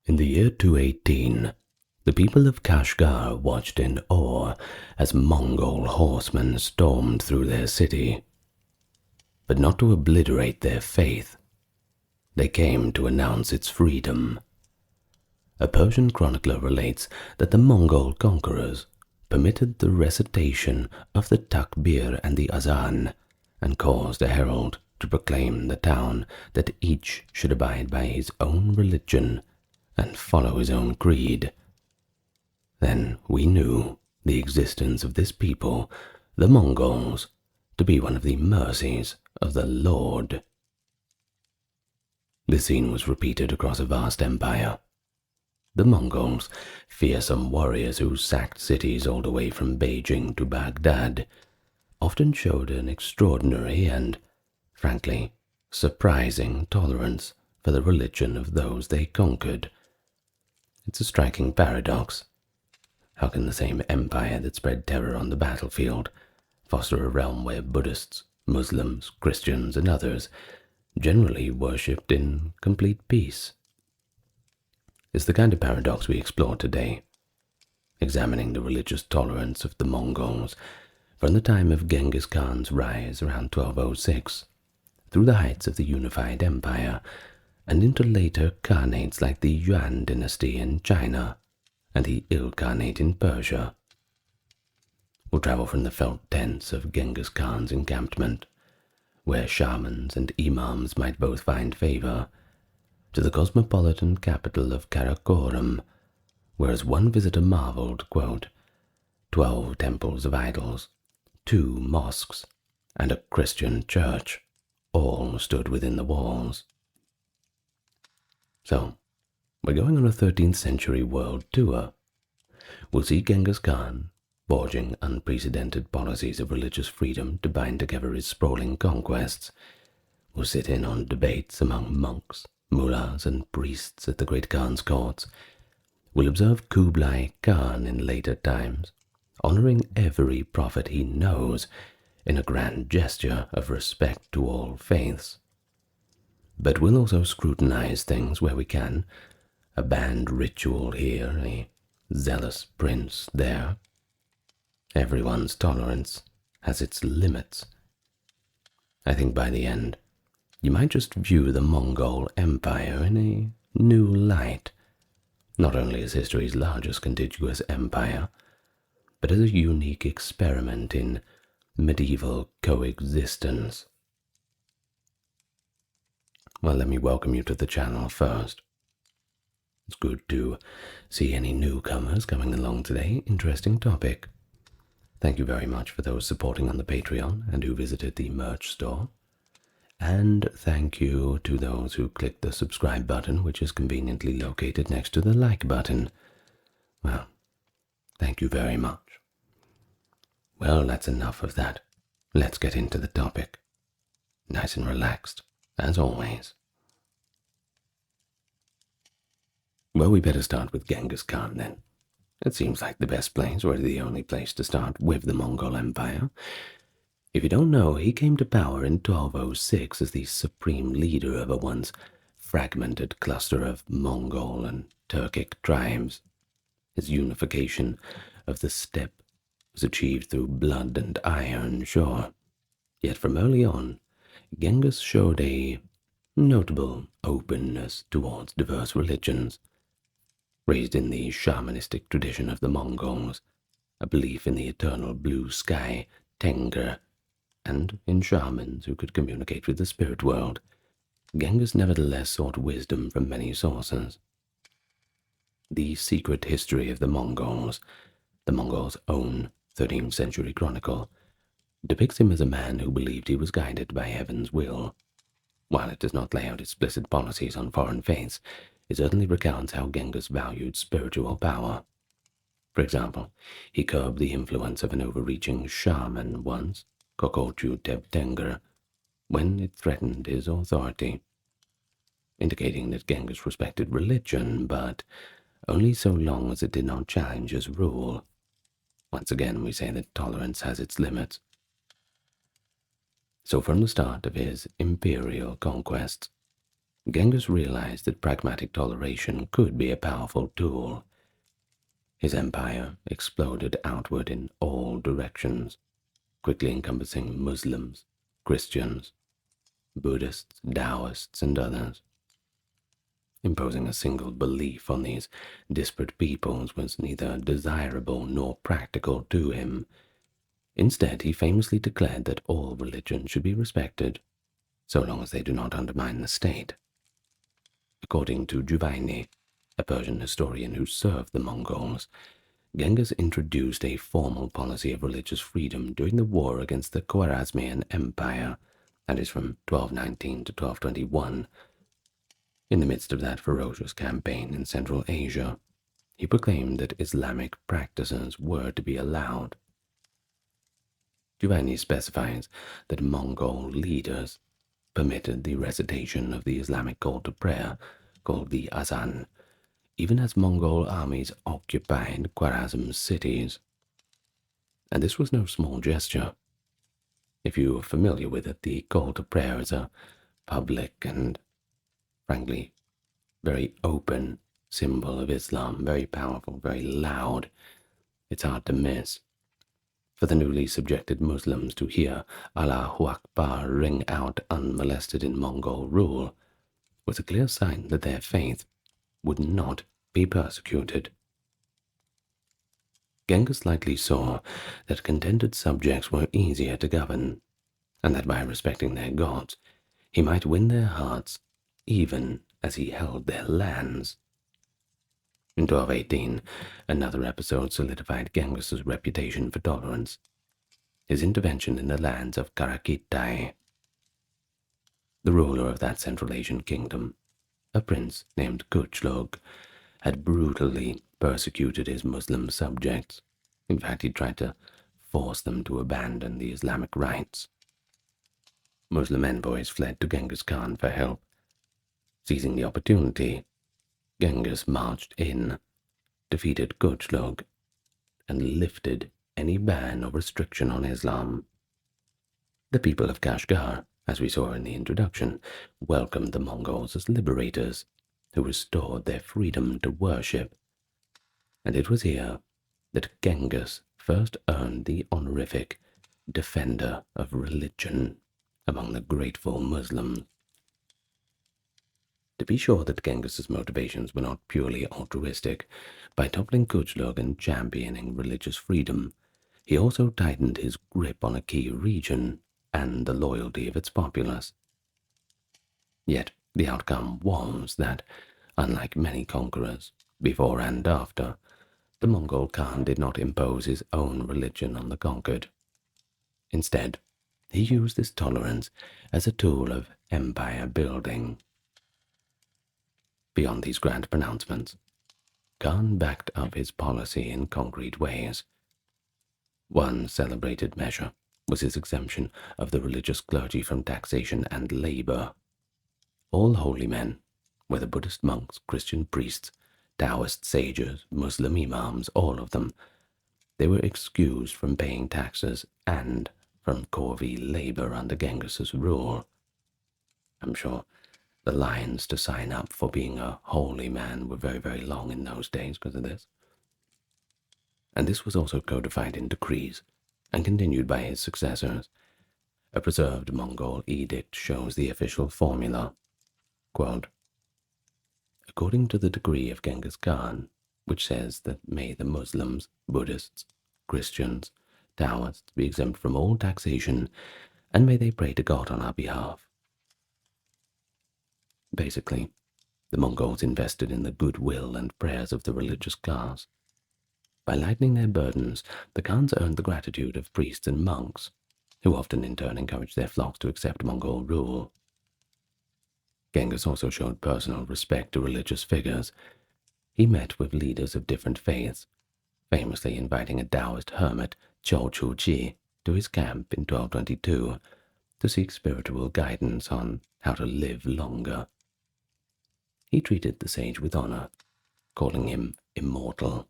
In the year 218, the people of Kashgar watched in awe as Mongol horsemen stormed through their city. But not to obliterate their faith, they came to announce its freedom. A Persian chronicler relates that the Mongol conquerors permitted the recitation of the takbir and the azan, and caused a herald to proclaim the town that each should abide by his own religion and follow his own creed. Then we knew the existence of this people, the Mongols, to be one of the mercies of the Lord. This scene was repeated across a vast empire. The Mongols, fearsome warriors who sacked cities all the way from Beijing to Baghdad, often showed an extraordinary and, frankly, surprising tolerance for the religion of those they conquered. It's a striking paradox. How can the same empire that spread terror on the battlefield foster a realm where Buddhists, Muslims, Christians, and others generally worshipped in complete peace? It's the kind of paradox we explore today, examining the religious tolerance of the Mongols from the time of Genghis Khan's rise around 1206, through the heights of the unified empire, and into later khanates like the Yuan dynasty in China and the Ilkhanate in Persia. We'll travel from the felt tents of Genghis Khan's encampment, where shamans and imams might both find favor, to the cosmopolitan capital of Karakoram, where as one visitor marveled, quote, 12 temples of idols, 2 mosques, and a Christian church, all stood within the walls. So, we're going on a 13th century world tour. We'll see Genghis Khan forging unprecedented policies of religious freedom to bind together his sprawling conquests. We'll sit in on debates among monks, mullahs, and priests at the great Khan's courts. We'll observe Kublai Khan in later times, honoring every prophet he knows in a grand gesture of respect to all faiths. But we'll also scrutinize things where we can, a banned ritual here, a zealous prince there. Everyone's tolerance has its limits. I think by the end, you might just view the Mongol Empire in a new light, not only as history's largest contiguous empire, but as a unique experiment in medieval coexistence. Well, let me welcome you to the channel first. It's good to see any newcomers coming along today. Interesting topic. Thank you very much for those supporting on the Patreon and who visited the merch store. And thank you to those who clicked the subscribe button, which is conveniently located next to the like button. Well, thank you very much. Well, that's enough of that. Let's get into the topic. Nice and relaxed, as always. Well, we better start with Genghis Khan then. It seems like the best place, or the only place to start with the Mongol Empire. If you don't know, he came to power in 1206 as the supreme leader of a once fragmented cluster of Mongol and Turkic tribes. His unification of the steppe was achieved through blood and iron, sure. Yet from early on, Genghis showed a notable openness towards diverse religions. Raised in the shamanistic tradition of the Mongols, a belief in the eternal blue sky, Tenger, and in shamans who could communicate with the spirit world, Genghis nevertheless sought wisdom from many sources. The secret history of the Mongols' own 13th century chronicle, depicts him as a man who believed he was guided by heaven's will. While it does not lay out explicit policies on foreign faiths, it certainly recounts how Genghis valued spiritual power. For example, he curbed the influence of an overreaching shaman once, Kokochu Tebtenger, when it threatened his authority, indicating that Genghis respected religion, but only so long as it did not challenge his rule. Once again, we say that tolerance has its limits. So from the start of his imperial conquests, Genghis realized that pragmatic toleration could be a powerful tool. His empire exploded outward in all directions, quickly encompassing Muslims, Christians, Buddhists, Taoists, and others. Imposing a single belief on these disparate peoples was neither desirable nor practical to him. Instead, he famously declared that all religions should be respected, so long as they do not undermine the state. According to Yuan, a Persian historian who served the Mongols, Genghis introduced a formal policy of religious freedom during the war against the Khwarezmian Empire, that is from 1219 to 1221. In the midst of that ferocious campaign in Central Asia, he proclaimed that Islamic practices were to be allowed. Yuan specifies that Mongol leaders permitted the recitation of the Islamic call to prayer, called the Azan, even as Mongol armies occupied Khwarezm cities. And this was no small gesture. If you are familiar with it, the call to prayer is a public and, frankly, very open symbol of Islam, very powerful, very loud. It's hard to miss. For the newly subjected Muslims to hear Allahu Akbar ring out unmolested in Mongol rule was a clear sign that their faith would not be persecuted. Genghis likely saw that contented subjects were easier to govern, and that by respecting their gods, he might win their hearts even as he held their lands. In 1218, another episode solidified Genghis's reputation for tolerance, his intervention in the lands of Karakitai. The ruler of that Central Asian kingdom, a prince named Kuchlug, had brutally persecuted his Muslim subjects. In fact, he tried to force them to abandon the Islamic rites. Muslim envoys fled to Genghis Khan for help. Seizing the opportunity, Genghis marched in, defeated Kuchlug, and lifted any ban or restriction on Islam. The people of Kashgar, as we saw in the introduction, welcomed the Mongols as liberators who restored their freedom to worship. And it was here that Genghis first earned the honorific defender of religion among the grateful Muslims. To be sure that Genghis's motivations were not purely altruistic, by toppling Kuchlug and championing religious freedom, he also tightened his grip on a key region and the loyalty of its populace. Yet the outcome was that, unlike many conquerors, before and after, the Mongol Khan did not impose his own religion on the conquered. Instead, he used this tolerance as a tool of empire building. Beyond these grand pronouncements, Khan backed up his policy in concrete ways. One celebrated measure was his exemption of the religious clergy from taxation and labor. All holy men, whether Buddhist monks, Christian priests, Taoist sages, Muslim imams, all of them, they were excused from paying taxes and from corvée labor under Genghis's rule. I'm sure the lines to sign up for being a holy man were very, very long in those days because of this. And this was also codified in decrees and continued by his successors. A preserved Mongol edict shows the official formula. Quote, according to the decree of Genghis Khan, which says that may the Muslims, Buddhists, Christians, Taoists be exempt from all taxation, and may they pray to God on our behalf. Basically, the Mongols invested in the goodwill and prayers of the religious class. By lightening their burdens, the Khans earned the gratitude of priests and monks, who often in turn encouraged their flocks to accept Mongol rule. Genghis also showed personal respect to religious figures. He met with leaders of different faiths, famously inviting a Taoist hermit, Chou Chu-chi, to his camp in 1222 to seek spiritual guidance on how to live longer. He treated the sage with honor, calling him immortal,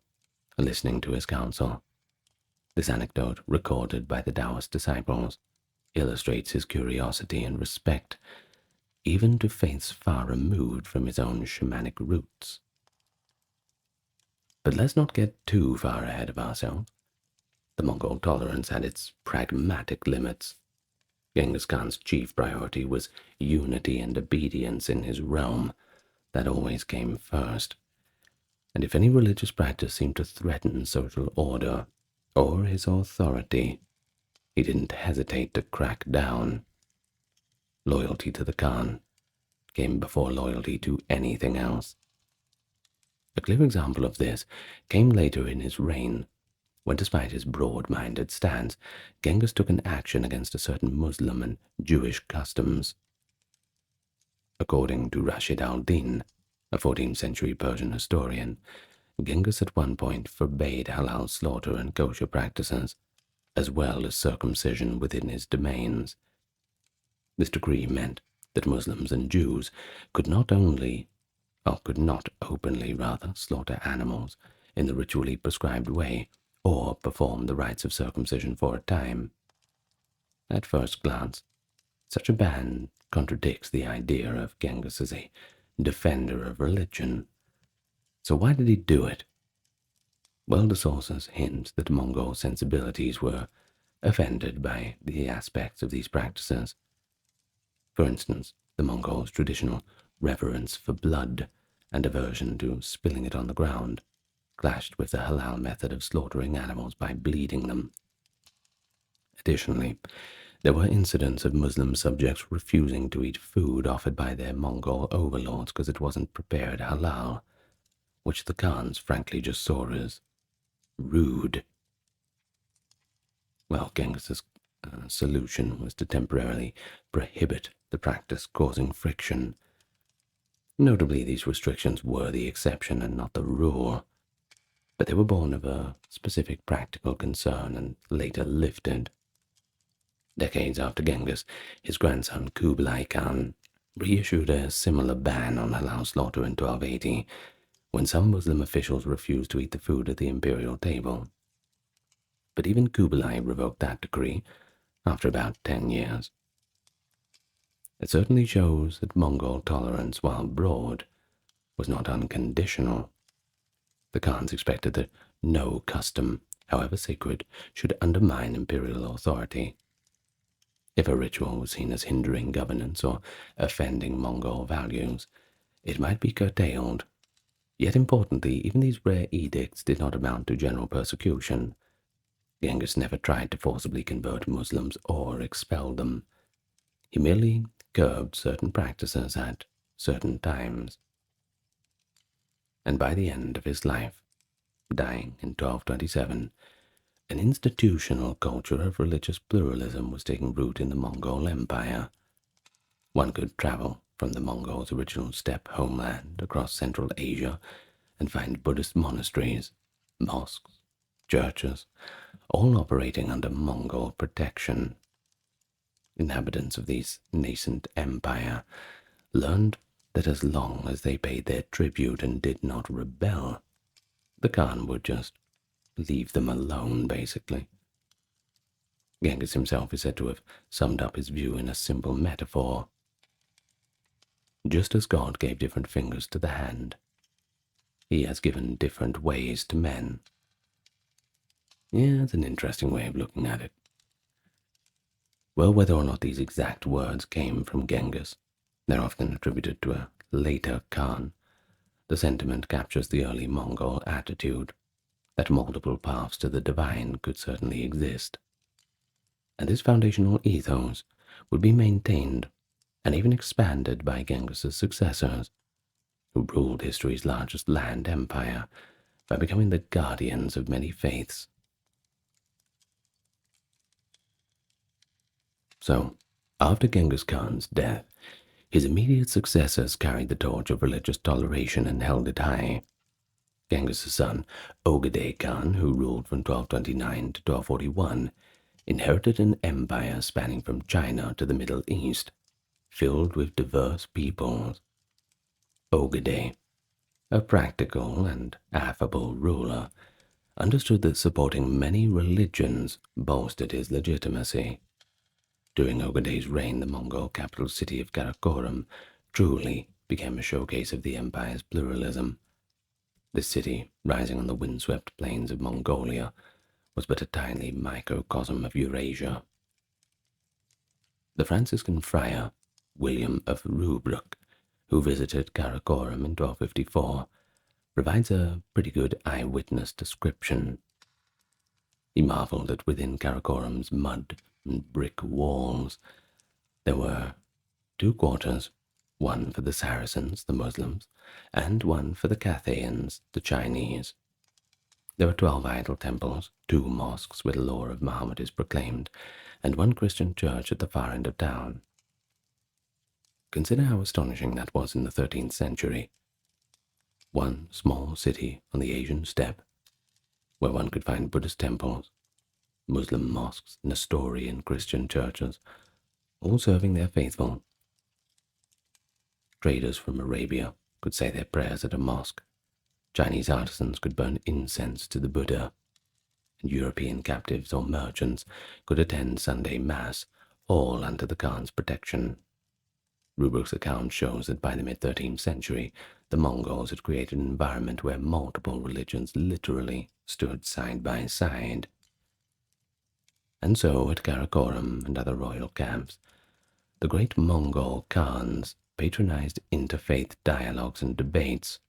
listening to his counsel. This anecdote, recorded by the Taoist disciples, illustrates his curiosity and respect even to faiths far removed from his own shamanic roots. But let's not get too far ahead of ourselves. The Mongol tolerance had its pragmatic limits. Genghis Khan's chief priority was unity and obedience in his realm. That always came first. And if any religious practice seemed to threaten social order or his authority, he didn't hesitate to crack down. Loyalty to the Khan came before loyalty to anything else. A clear example of this came later in his reign, when despite his broad-minded stance, Genghis took an action against a certain Muslim and Jewish customs. According to Rashid al-Din, a 14th century Persian historian, Genghis at one point forbade halal slaughter and kosher practices, as well as circumcision within his domains. This decree meant that Muslims and Jews could not openly slaughter animals in the ritually prescribed way, or perform the rites of circumcision for a time. At first glance, such a ban contradicts the idea of Genghis as a defender of religion. So why did he do it? Well, the sources hint that Mongol sensibilities were offended by the aspects of these practices. For instance, the Mongols' traditional reverence for blood and aversion to spilling it on the ground clashed with the halal method of slaughtering animals by bleeding them. Additionally, there were incidents of Muslim subjects refusing to eat food offered by their Mongol overlords because it wasn't prepared halal, which the Khans frankly just saw as rude. Well, Genghis's solution was to temporarily prohibit the practice, causing friction. Notably, these restrictions were the exception and not the rule, but they were born of a specific practical concern and later lifted. Decades after Genghis, his grandson Kublai Khan reissued a similar ban on halal slaughter in 1280, when some Muslim officials refused to eat the food at the imperial table. But even Kublai revoked that decree after about 10 years. It certainly shows that Mongol tolerance, while broad, was not unconditional. The Khans expected that no custom, however sacred, should undermine imperial authority. If a ritual was seen as hindering governance or offending Mongol values, it might be curtailed. Yet importantly, even these rare edicts did not amount to general persecution. Genghis never tried to forcibly convert Muslims or expel them. He merely curbed certain practices at certain times. And by the end of his life, dying in 1227, an institutional culture of religious pluralism was taking root in the Mongol Empire. One could travel from the Mongols' original steppe homeland across Central Asia and find Buddhist monasteries, mosques, churches, all operating under Mongol protection. Inhabitants of this nascent empire learned that as long as they paid their tribute and did not rebel, the Khan would just leave them alone, basically. Genghis himself is said to have summed up his view in a simple metaphor. Just as God gave different fingers to the hand, he has given different ways to men. Yeah, it's an interesting way of looking at it. Well, whether or not these exact words came from Genghis, they're often attributed to a later Khan. The sentiment captures the early Mongol attitude that multiple paths to the divine could certainly exist. And this foundational ethos would be maintained and even expanded by Genghis's successors, who ruled history's largest land empire by becoming the guardians of many faiths. So, after Genghis Khan's death, his immediate successors carried the torch of religious toleration and held it high. Genghis' son, Ögedei Khan, who ruled from 1229 to 1241, inherited an empire spanning from China to the Middle East, filled with diverse peoples. Ögedei, a practical and affable ruler, understood that supporting many religions bolstered his legitimacy. During Ögedei's reign, the Mongol capital city of Karakorum truly became a showcase of the empire's pluralism. This city, rising on the windswept plains of Mongolia, was but a tiny microcosm of Eurasia. The Franciscan friar, William of Rubruck, who visited Karakorum in 1254, provides a pretty good eyewitness description. He marveled that within Karakorum's mud and brick walls there were 2 quarters, one for the Saracens, the Muslims, and one for the Cathayans, the Chinese. There were 12 idol temples, 2 mosques where the law of Muhammad is proclaimed, and 1 Christian church at the far end of town. Consider how astonishing that was in the 13th century. One small city on the Asian steppe, where one could find Buddhist temples, Muslim mosques, Nestorian Christian churches, all serving their faithful. Traders from Arabia could say their prayers at a mosque, Chinese artisans could burn incense to the Buddha, and European captives or merchants could attend Sunday Mass, all under the Khan's protection. Rubruck's account shows that by the mid-13th century, the Mongols had created an environment where multiple religions literally stood side by side. And so, at Karakorum and other royal camps, the great Mongol Khans patronized interfaith dialogues and debates.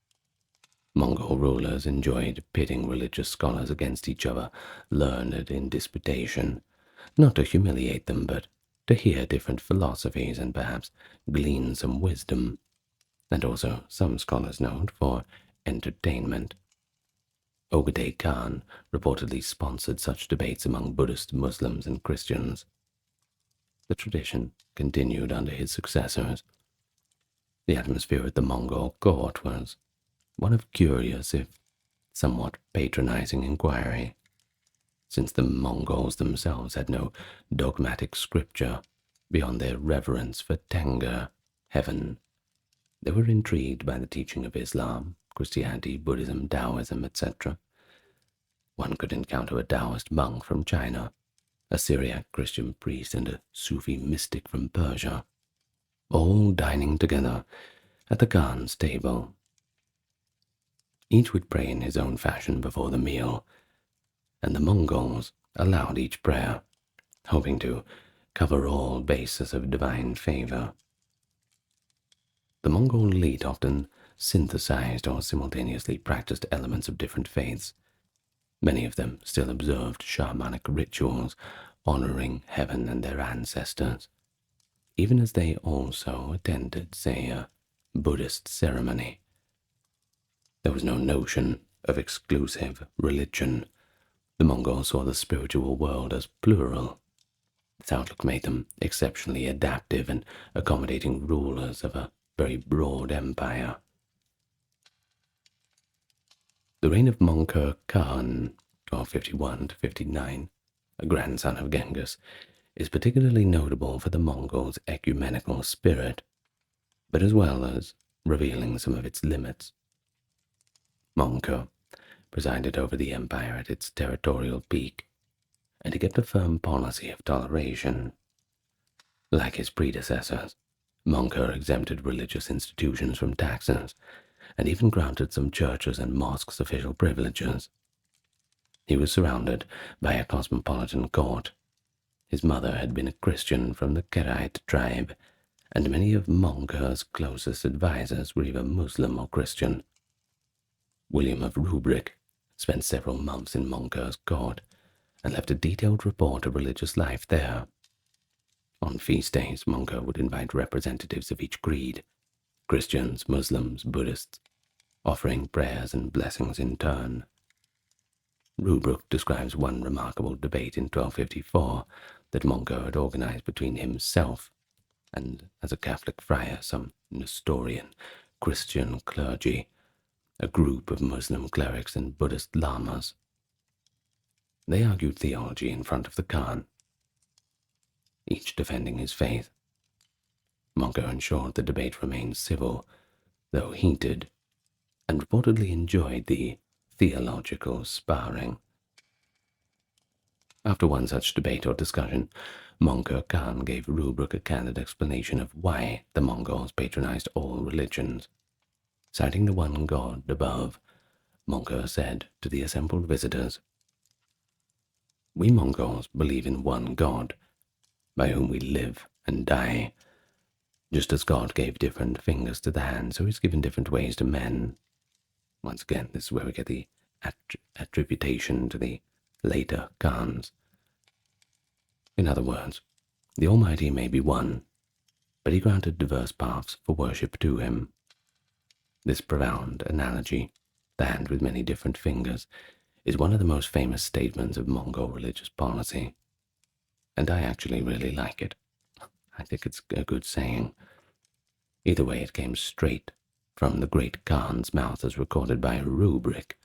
Mongol rulers enjoyed pitting religious scholars against each other, learned in disputation, not to humiliate them, but to hear different philosophies and perhaps glean some wisdom, and also, some scholars note, for entertainment. Ögedei Khan reportedly sponsored such debates among Buddhists, Muslims, and Christians. The tradition continued under his successors. The atmosphere at the Mongol court was one of curious, if somewhat patronizing inquiry. Since the Mongols themselves had no dogmatic scripture beyond their reverence for Tenga, heaven, they were intrigued by the teaching of Islam, Christianity, Buddhism, Taoism, etc. One could encounter a Taoist monk from China, a Syriac Christian priest, and a Sufi mystic from Persia, all dining together at the Khan's table. Each would pray in his own fashion before the meal, and the Mongols allowed each prayer, hoping to cover all bases of divine favor. The Mongol elite often synthesized or simultaneously practiced elements of different faiths. Many of them still observed shamanic rituals, honoring heaven and their ancestors, even as they also attended, say, a Buddhist ceremony. There was no notion of exclusive religion. The Mongols saw the spiritual world as plural. This outlook made them exceptionally adaptive and accommodating rulers of a very broad empire. The reign of Möngke Khan, 1251–59, a grandson of Genghis, is particularly notable for the Mongols' ecumenical spirit, but as well as revealing some of its limits. Möngke presided over the empire at its territorial peak, and he kept a firm policy of toleration. Like his predecessors, Möngke exempted religious institutions from taxes, and even granted some churches and mosques official privileges. He was surrounded by a cosmopolitan court. His mother had been a Christian from the Karaite tribe, and many of Möngke's closest advisors were either Muslim or Christian. William of Rubruck spent several months in Möngke's court and left a detailed report of religious life there. On feast days, Möngke would invite representatives of each creed, Christians, Muslims, Buddhists, offering prayers and blessings in turn. Rubruck describes one remarkable debate in 1254 that Möngke had organized between himself and, as a Catholic friar, some Nestorian Christian clergy, a group of Muslim clerics and Buddhist lamas. They argued theology in front of the Khan, each defending his faith. Möngke ensured the debate remained civil, though heated, and reportedly enjoyed the theological sparring. After one such debate or discussion, Möngke Khan gave Rubric a candid explanation of why the Mongols patronized all religions. Citing the one god above, Möngke said to the assembled visitors, "We Mongols believe in one God, by whom we live and die. Just as God gave different fingers to the hand, so he's given different ways to men." Once again, this is where we get the attribution to the later Khans. In other words, the Almighty may be one, but he granted diverse paths for worship to him. This profound analogy, the hand with many different fingers, is one of the most famous statements of Mongol religious policy, and I actually really like it. I think it's a good saying. Either way, it came straight from the great Khan's mouth as recorded by Rubric,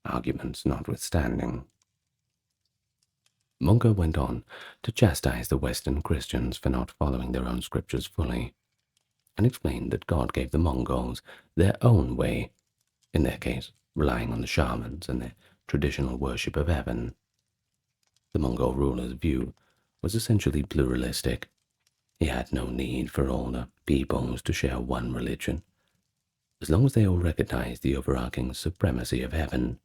arguments notwithstanding. Möngke went on to chastise the Western Christians for not following their own scriptures fully, and explained that God gave the Mongols their own way, in their case relying on the shamans and their traditional worship of heaven. The Mongol ruler's view was essentially pluralistic. He had no need for all the peoples to share one religion, as long as they all recognized the overarching supremacy of heaven,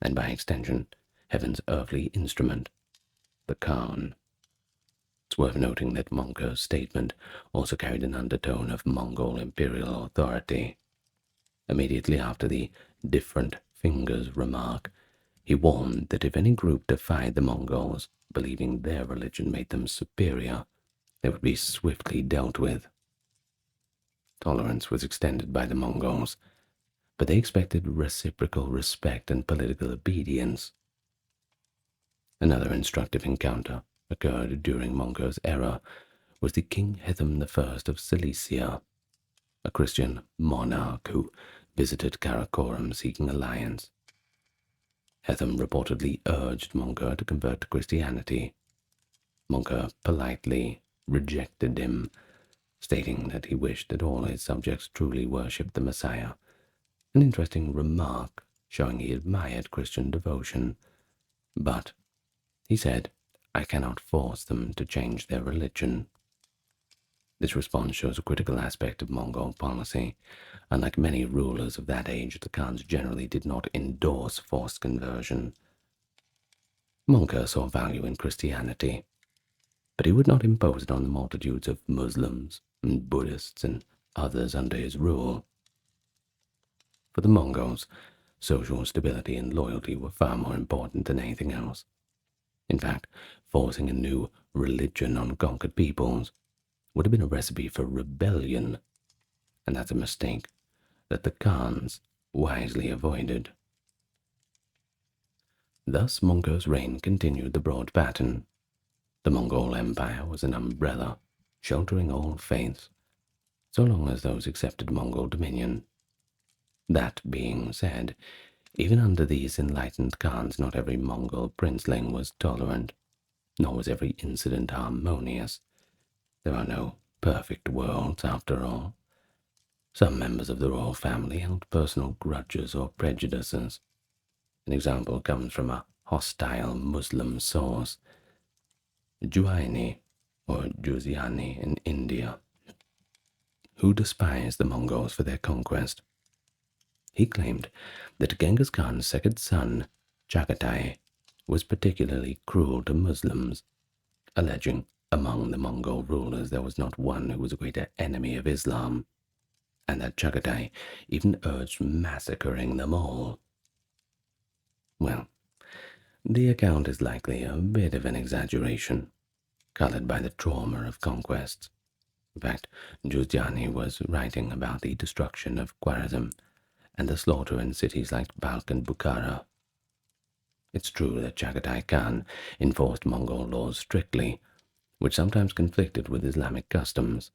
and by extension, heaven's earthly instrument, the Khan. It's worth noting that Möngke's statement also carried an undertone of Mongol imperial authority. Immediately after the different fingers remark, he warned that if any group defied the Mongols, believing their religion made them superior, they would be swiftly dealt with. Tolerance was extended by the Mongols, but they expected reciprocal respect and political obedience. Another instructive encounter occurred during Möngke's era was the King Hethum I of Cilicia, a Christian monarch who visited Karakorum seeking alliance. Hethum reportedly urged Möngke to convert to Christianity. Möngke politely rejected him, stating that he wished that all his subjects truly worshipped the Messiah, an interesting remark showing he admired Christian devotion. But, he said, I cannot force them to change their religion. This response shows a critical aspect of Mongol policy. Unlike many rulers of that age, the Khans generally did not endorse forced conversion. Möngke saw value in Christianity, but he would not impose it on the multitudes of Muslims and Buddhists and others under his rule. For the Mongols, social stability and loyalty were far more important than anything else. In fact, forcing a new religion on conquered peoples would have been a recipe for rebellion, and that's a mistake that the Khans wisely avoided. Thus Möngke's reign continued the broad pattern. The Mongol Empire was an umbrella, sheltering all faiths, so long as those accepted Mongol dominion. That being said, even under these enlightened Khans, not every Mongol princeling was tolerant, nor was every incident harmonious. There are no perfect worlds, after all. Some members of the royal family held personal grudges or prejudices. An example comes from a hostile Muslim source, Juaini or Juziani in India, who despised the Mongols for their conquest. He claimed that Genghis Khan's second son, Ögedei, was particularly cruel to Muslims, alleging among the Mongol rulers there was not one who was a greater enemy of Islam, and that Ögedei even urged massacring them all. Well, the account is likely a bit of an exaggeration, colored by the trauma of conquests. In fact, Juziani was writing about the destruction of Khwarezm and the slaughter in cities like Balkh and Bukhara. It's true that Ögedei Khan enforced Mongol laws strictly, which sometimes conflicted with Islamic customs.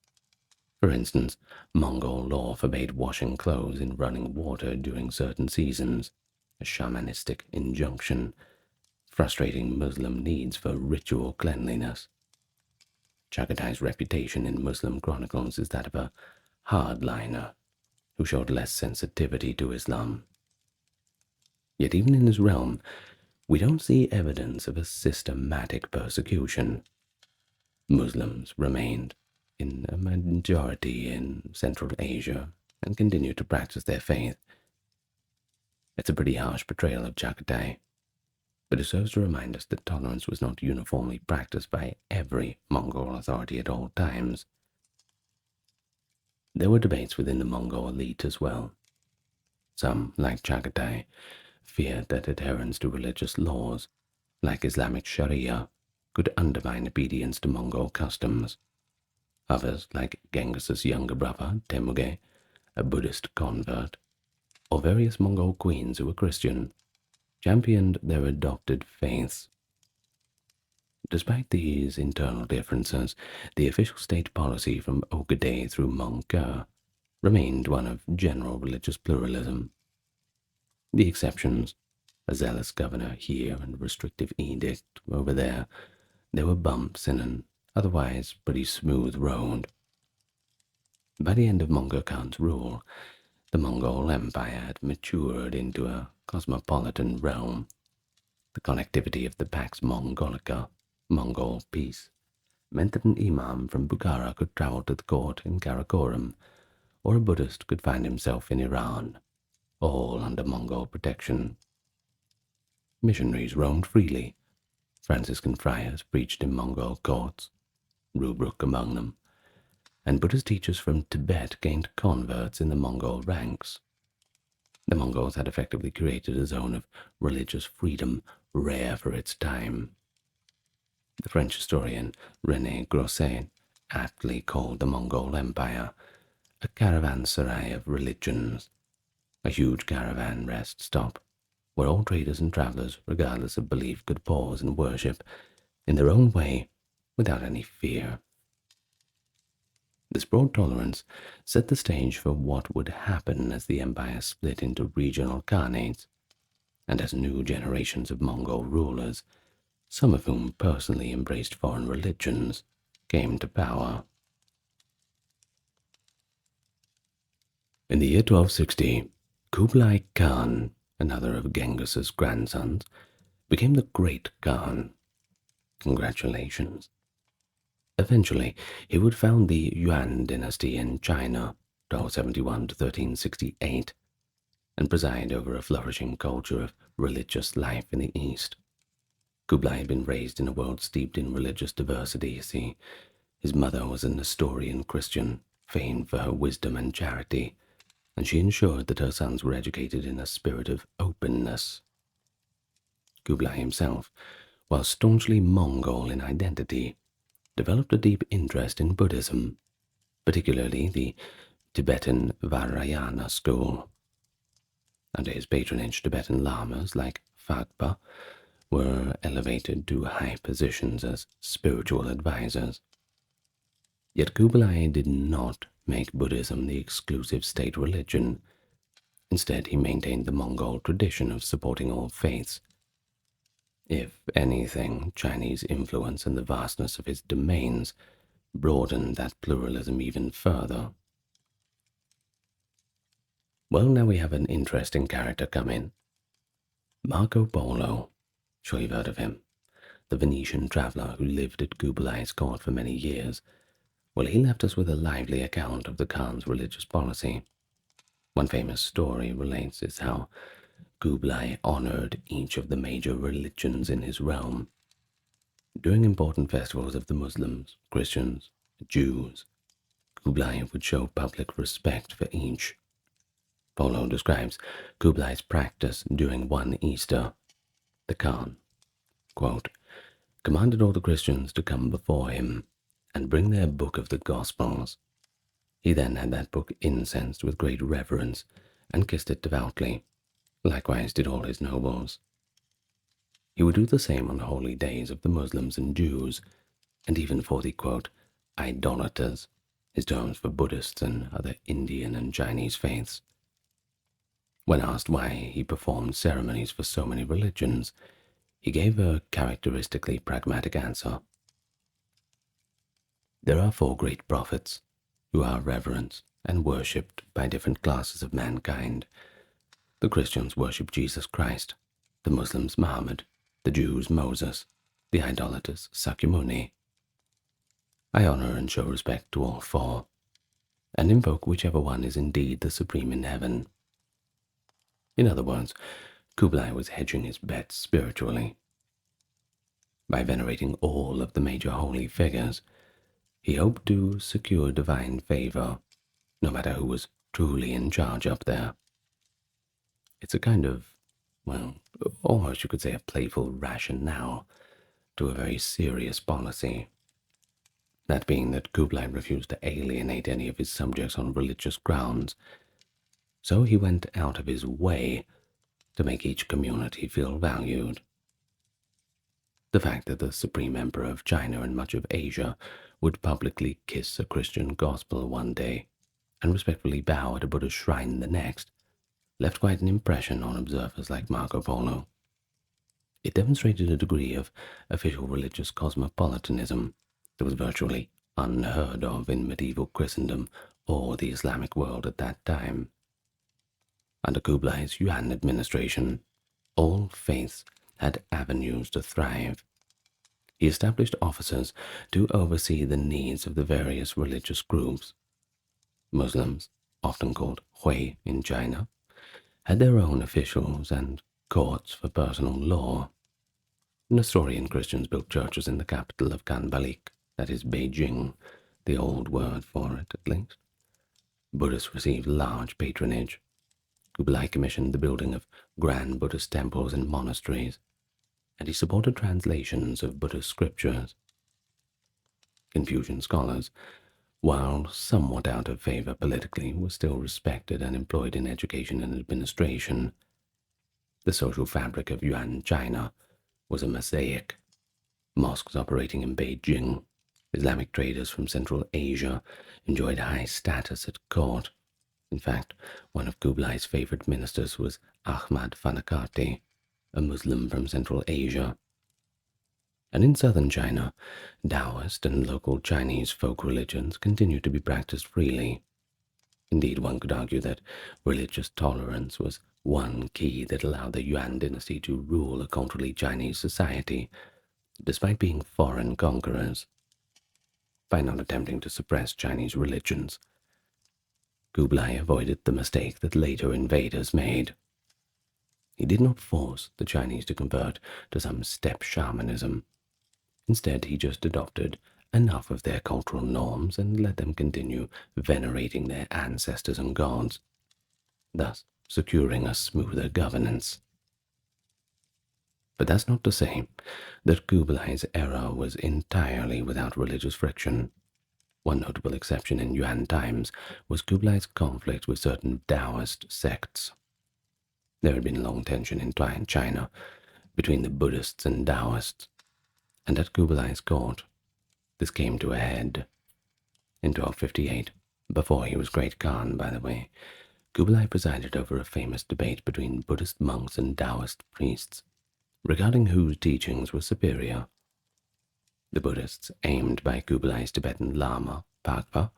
For instance, Mongol law forbade washing clothes in running water during certain seasons, a shamanistic injunction, frustrating Muslim needs for ritual cleanliness. Ögedei's reputation in Muslim chronicles is that of a hardliner who showed less sensitivity to Islam. Yet even in his realm, we don't see evidence of a systematic persecution. Muslims remained in a majority in Central Asia and continued to practice their faith. It's a pretty harsh portrayal of Ögedei, but it serves to remind us that tolerance was not uniformly practiced by every Mongol authority at all times. There were debates within the Mongol elite as well. Some, like Ögedei, feared that adherence to religious laws, like Islamic Sharia, could undermine obedience to Mongol customs. Others, like Genghis's younger brother, Möngke, a Buddhist convert, or various Mongol queens who were Christian, championed their adopted faiths. Despite these internal differences, the official state policy from Ögedei through Möngke remained one of general religious pluralism. The exceptions, a zealous governor here and a restrictive edict over there, were bumps in an otherwise pretty smooth road. By the end of Mongol Khan's rule, the Mongol Empire had matured into a cosmopolitan realm. The connectivity of the Pax Mongolica, Mongol peace, meant that an imam from Bukhara could travel to the court in Karakoram, or a Buddhist could find himself in Iran, all under Mongol protection. Missionaries roamed freely. Franciscan friars preached in Mongol courts, Rubruk among them, and Buddhist teachers from Tibet gained converts in the Mongol ranks. The Mongols had effectively created a zone of religious freedom rare for its time. The French historian René Grosset aptly called the Mongol Empire a caravanserai of religions, a huge caravan rest stop where all traders and travelers, regardless of belief, could pause and worship in their own way without any fear. This broad tolerance set the stage for what would happen as the empire split into regional khanates, and as new generations of Mongol rulers, some of whom personally embraced foreign religions, came to power. In the year 1260, Kublai Khan, another of Genghis's grandsons, became the Great Khan. Congratulations. Eventually, he would found the Yuan dynasty in China, 1271 to 1368, and preside over a flourishing culture of religious life in the East. Kublai had been raised in a world steeped in religious diversity, you see. His mother was a Nestorian Christian, famed for her wisdom and charity, and she ensured that her sons were educated in a spirit of openness. Kublai himself, while staunchly Mongol in identity, developed a deep interest in Buddhism, particularly the Tibetan Vajrayana school. Under his patronage, Tibetan lamas like Phagpa were elevated to high positions as spiritual advisors. Yet Kublai did not make Buddhism the exclusive state religion. Instead, he maintained the Mongol tradition of supporting all faiths. If anything, Chinese influence and the vastness of his domains broadened that pluralism even further. Well, now we have an interesting character come in. Marco Polo. Sure you've heard of him. The Venetian traveller who lived at Kublai's court for many years. Well, he left us with a lively account of the Khan's religious policy. One famous story relates is how Kublai honored each of the major religions in his realm. During important festivals of the Muslims, Christians, Jews, Kublai would show public respect for each. Polo describes Kublai's practice during one Easter. The Khan, quote, commanded all the Christians to come before him and bring their book of the Gospels. He then had that book incensed with great reverence and kissed it devoutly. Likewise did all his nobles. He would do the same on the holy days of the Muslims and Jews, and even for the, quote, idolaters, his terms for Buddhists and other Indian and Chinese faiths. When asked why he performed ceremonies for so many religions, he gave a characteristically pragmatic answer. There are 4 great prophets who are reverenced and worshipped by different classes of mankind. The Christians worship Jesus Christ, the Muslims Muhammad, the Jews Moses, the idolaters Sakyamuni. I honor and show respect to all four, and invoke whichever one is indeed the supreme in heaven. In other words, Kublai was hedging his bets spiritually. By venerating all of the major holy figures, he hoped to secure divine favor, no matter who was truly in charge up there. It's a kind of, well, almost you could say a playful rationale to a very serious policy. That being that Kublai refused to alienate any of his subjects on religious grounds, so he went out of his way to make each community feel valued. The fact that the Supreme Emperor of China and much of Asia would publicly kiss a Christian gospel one day and respectfully bow at a Buddhist shrine the next left quite an impression on observers like Marco Polo. It demonstrated a degree of official religious cosmopolitanism that was virtually unheard of in medieval Christendom or the Islamic world at that time. Under Kublai's Yuan administration, all faiths had avenues to thrive. He established officers to oversee the needs of the various religious groups. Muslims, often called Hui in China, had their own officials and courts for personal law. Nestorian Christians built churches in the capital of Kanbalik, that is Beijing, the old word for it at least. Buddhists received large patronage. Kublai commissioned the building of grand Buddhist temples and monasteries, and he supported translations of Buddhist scriptures. Confucian scholars, while somewhat out of favor politically, were still respected and employed in education and administration. The social fabric of Yuan China was a mosaic. Mosques operating in Beijing, Islamic traders from Central Asia enjoyed high status at court. In fact, one of Kublai's favorite ministers was Ahmad Fanakati, a Muslim from Central Asia. And in southern China, Taoist and local Chinese folk religions continued to be practiced freely. Indeed, one could argue that religious tolerance was one key that allowed the Yuan dynasty to rule a culturally Chinese society, despite being foreign conquerors. By not attempting to suppress Chinese religions, Kublai avoided the mistake that later invaders made. He did not force the Chinese to convert to some steppe shamanism. Instead, he just adopted enough of their cultural norms and let them continue venerating their ancestors and gods, thus securing a smoother governance. But that's not to say that Kublai's era was entirely without religious friction. One notable exception in Yuan times was Kublai's conflict with certain Taoist sects. There had been long tension in China between the Buddhists and Taoists, and at Kublai's court, this came to a head. In 1258, before he was Great Khan, by the way, Kublai presided over a famous debate between Buddhist monks and Taoist priests regarding whose teachings were superior. The Buddhists, aimed by Kublai's Tibetan Lama, Pagpa,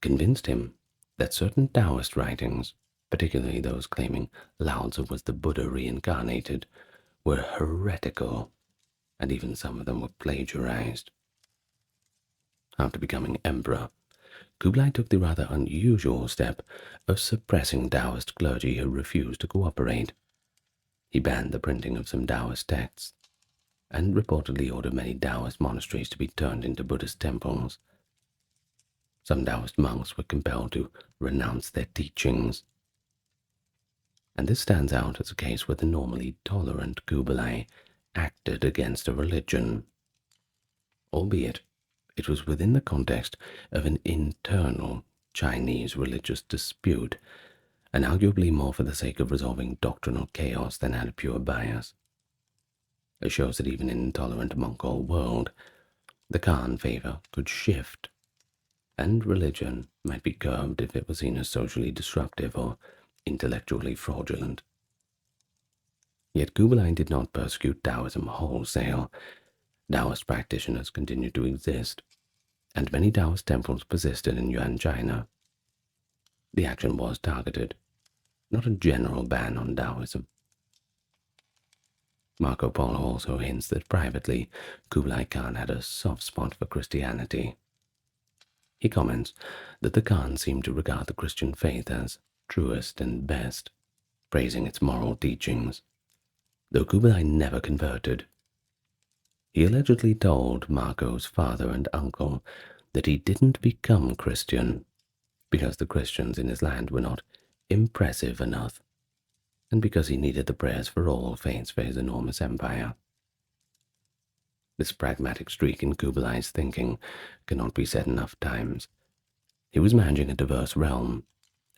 convinced him that certain Taoist writings, particularly those claiming Lao Tzu was the Buddha reincarnated, were heretical, and even some of them were plagiarized. After becoming emperor, Kublai took the rather unusual step of suppressing Taoist clergy who refused to cooperate. He banned the printing of some Taoist texts, and reportedly ordered many Taoist monasteries to be turned into Buddhist temples. Some Taoist monks were compelled to renounce their teachings. And this stands out as a case where the normally tolerant Kublai acted against a religion, albeit it was within the context of an internal Chinese religious dispute, and arguably more for the sake of resolving doctrinal chaos than out of pure bias. It shows that even in an intolerant Mongol world, the Khan favor could shift, and religion might be curbed if it was seen as socially disruptive or intellectually fraudulent. Yet Kublai did not persecute Taoism wholesale. Taoist practitioners continued to exist, and many Taoist temples persisted in Yuan China. The action was targeted, not a general ban on Taoism. Marco Polo also hints that privately, Kublai Khan had a soft spot for Christianity, He comments that the Khan seemed to regard the Christian faith as truest and best, praising its moral teachings, though Kublai never converted. He allegedly told Marco's father and uncle that he didn't become Christian because the Christians in his land were not impressive enough, and because he needed the prayers for all faiths for his enormous empire. This pragmatic streak in Kublai's thinking cannot be said enough times. He was managing a diverse realm,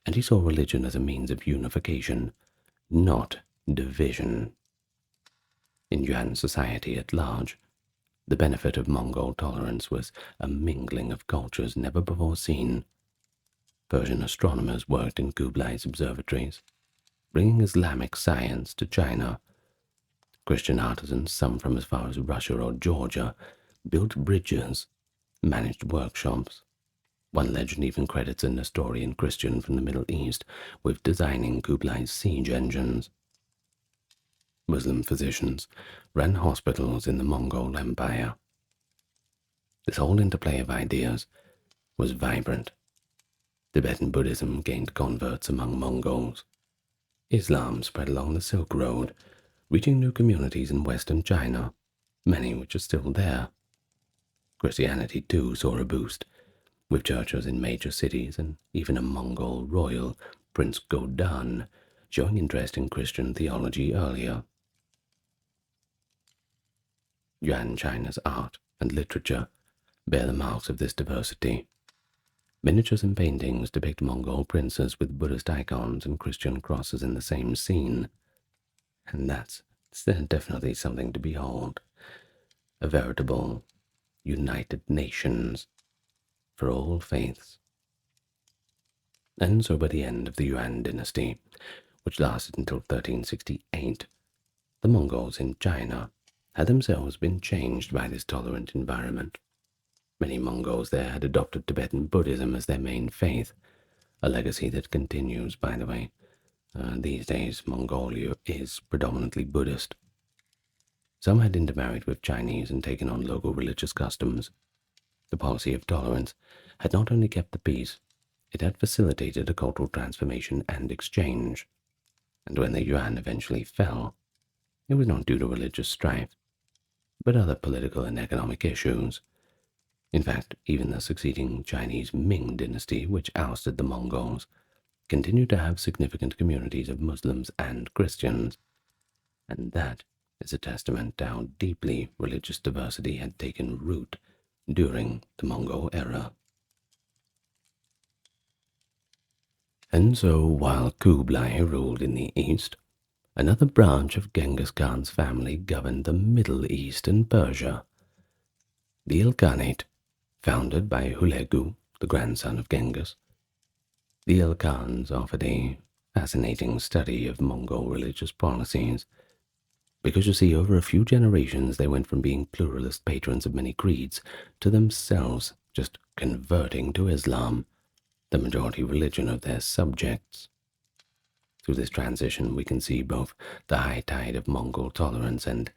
and he saw religion as a means of unification, not division. In Yuan society at large, the benefit of Mongol tolerance was a mingling of cultures never before seen. Persian astronomers worked in Kublai's observatories, bringing Islamic science to China. Christian artisans, some from as far as Russia or Georgia, built bridges, managed workshops. One legend even credits a Nestorian Christian from the Middle East with designing Kublai's siege engines. Muslim physicians ran hospitals in the Mongol Empire. This whole interplay of ideas was vibrant. Tibetan Buddhism gained converts among Mongols. Islam spread along the Silk Road, reaching new communities in western China, many which are still there. Christianity too saw a boost, with churches in major cities and even a Mongol royal, Prince Godan, showing interest in Christian theology earlier. Yuan China's art and literature bear the marks of this diversity. Miniatures and paintings depict Mongol princes with Buddhist icons and Christian crosses in the same scene, and that's definitely something to behold. A veritable United Nations for all faiths. And so by the end of the Yuan dynasty, which lasted until 1368, the Mongols in China had themselves been changed by this tolerant environment. Many Mongols there had adopted Tibetan Buddhism as their main faith, a legacy that continues, by the way. These days, Mongolia is predominantly Buddhist. Some had intermarried with Chinese and taken on local religious customs. The policy of tolerance had not only kept the peace, it had facilitated a cultural transformation and exchange. And when the Yuan eventually fell, it was not due to religious strife, but other political and economic issues. In fact, even the succeeding Chinese Ming dynasty, which ousted the Mongols, continued to have significant communities of Muslims and Christians, and that is a testament to how deeply religious diversity had taken root during the Mongol era. And so, while Kublai ruled in the east, another branch of Genghis Khan's family governed the Middle East and Persia. The Ilkhanate, founded by Hulagu, the grandson of Genghis. The Ilkhans offered a fascinating study of Mongol religious policies, because you see, over a few generations they went from being pluralist patrons of many creeds to themselves just converting to Islam, the majority religion of their subjects. Through this transition we can see both the high tide of Mongol tolerance and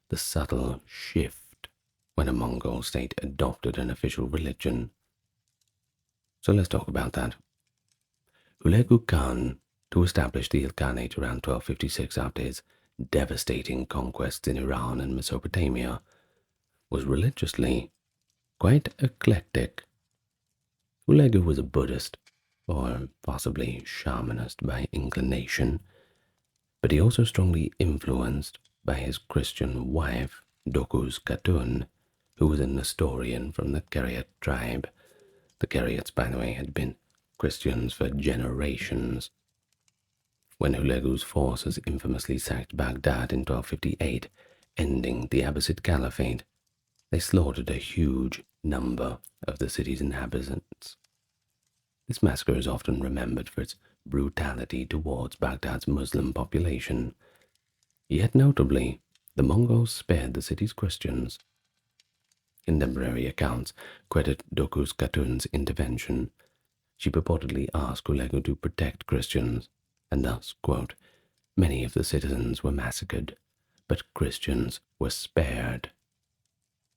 the subtle shift when a Mongol state adopted an official religion. So let's talk about that. Hulagu Khan, to establish the Ilkhanate around 1256 after his devastating conquests in Iran and Mesopotamia, was religiously quite eclectic. Hulagu was a Buddhist, or possibly shamanist by inclination, but he also strongly influenced by his Christian wife, Dokuz Khatun, who was a Nestorian from the Keriot tribe. The Keriots, by the way, had been Christians for generations. When Hulagu's forces infamously sacked Baghdad in 1258, ending the Abbasid Caliphate, they slaughtered a huge number of the city's inhabitants. This massacre is often remembered for its brutality towards Baghdad's Muslim population. Yet notably, the Mongols spared the city's Christians. Contemporary accounts credit Dokuz Khatun's intervention. She purportedly asked Hulagu to protect Christians, and thus, quote, many of the citizens were massacred, but Christians were spared.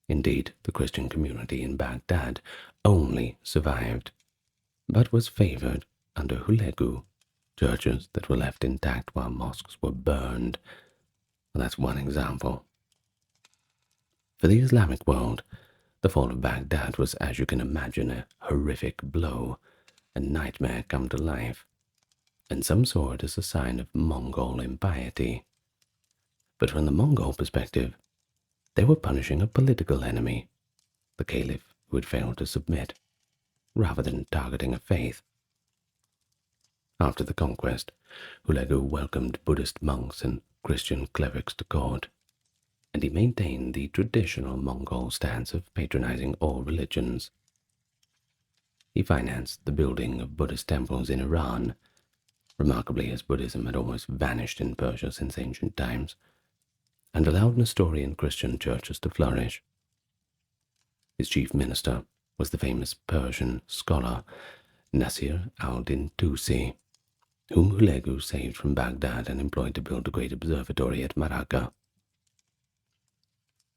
Indeed, the Christian community in Baghdad only survived, but was favored under Hulegu, churches that were left intact while mosques were burned. And that's one example. For the Islamic world, the fall of Baghdad was, as you can imagine, a horrific blow, a nightmare come to life, and some saw it as a sign of Mongol impiety. But from the Mongol perspective, they were punishing a political enemy, the caliph who had failed to submit, rather than targeting a faith. After the conquest, Hulegu welcomed Buddhist monks and Christian clerics to court, and he maintained the traditional Mongol stance of patronizing all religions. He financed the building of Buddhist temples in Iran, remarkably as Buddhism had almost vanished in Persia since ancient times, and allowed Nestorian Christian churches to flourish. His chief minister was the famous Persian scholar Nasir al-Din Tusi, whom Hulegu saved from Baghdad and employed to build a great observatory at Maragha.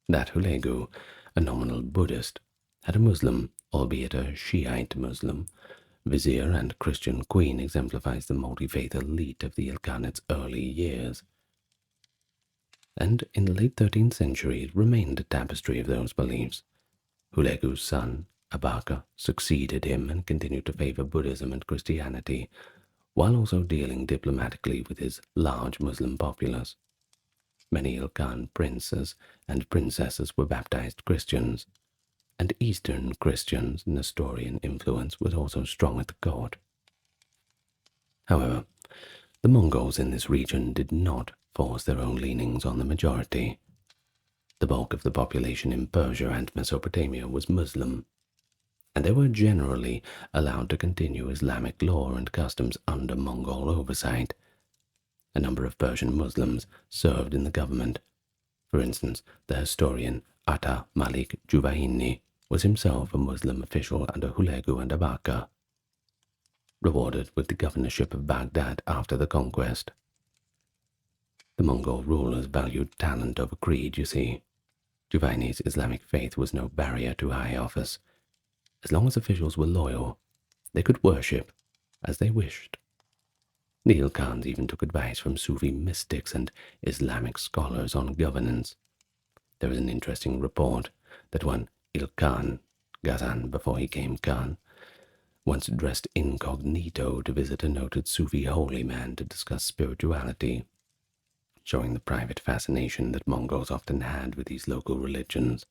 That Hulegu, a nominal Buddhist, had a Muslim, albeit a Shiite Muslim, vizier and Christian queen exemplifies the multi-faith elite of the Ilkhanate's early years. And in the late 13th century it remained a tapestry of those beliefs. Hulegu's son, Abaka, succeeded him and continued to favor Buddhism and Christianity, while also dealing diplomatically with his large Muslim populace. Many Ilkhan princes and princesses were baptized Christians, and Eastern Christians' Nestorian influence was also strong at the court. However, the Mongols in this region did not force their own leanings on the majority. The bulk of the population in Persia and Mesopotamia was Muslim, and they were generally allowed to continue Islamic law and customs under Mongol oversight. A number of Persian Muslims served in the government. For instance, the historian Atta Malik Juvaini was himself a Muslim official under Hulegu and Abaka, rewarded with the governorship of Baghdad after the conquest. The Mongol rulers valued talent over creed, you see. Juvaini's Islamic faith was no barrier to high office. As long as officials were loyal, they could worship as they wished. The Ilkhans even took advice from Sufi mystics and Islamic scholars on governance. There is an interesting report that one Ilkhan, Ghazan before he came Khan, once dressed incognito to visit a noted Sufi holy man to discuss spirituality, showing the private fascination that Mongols often had with these local religions.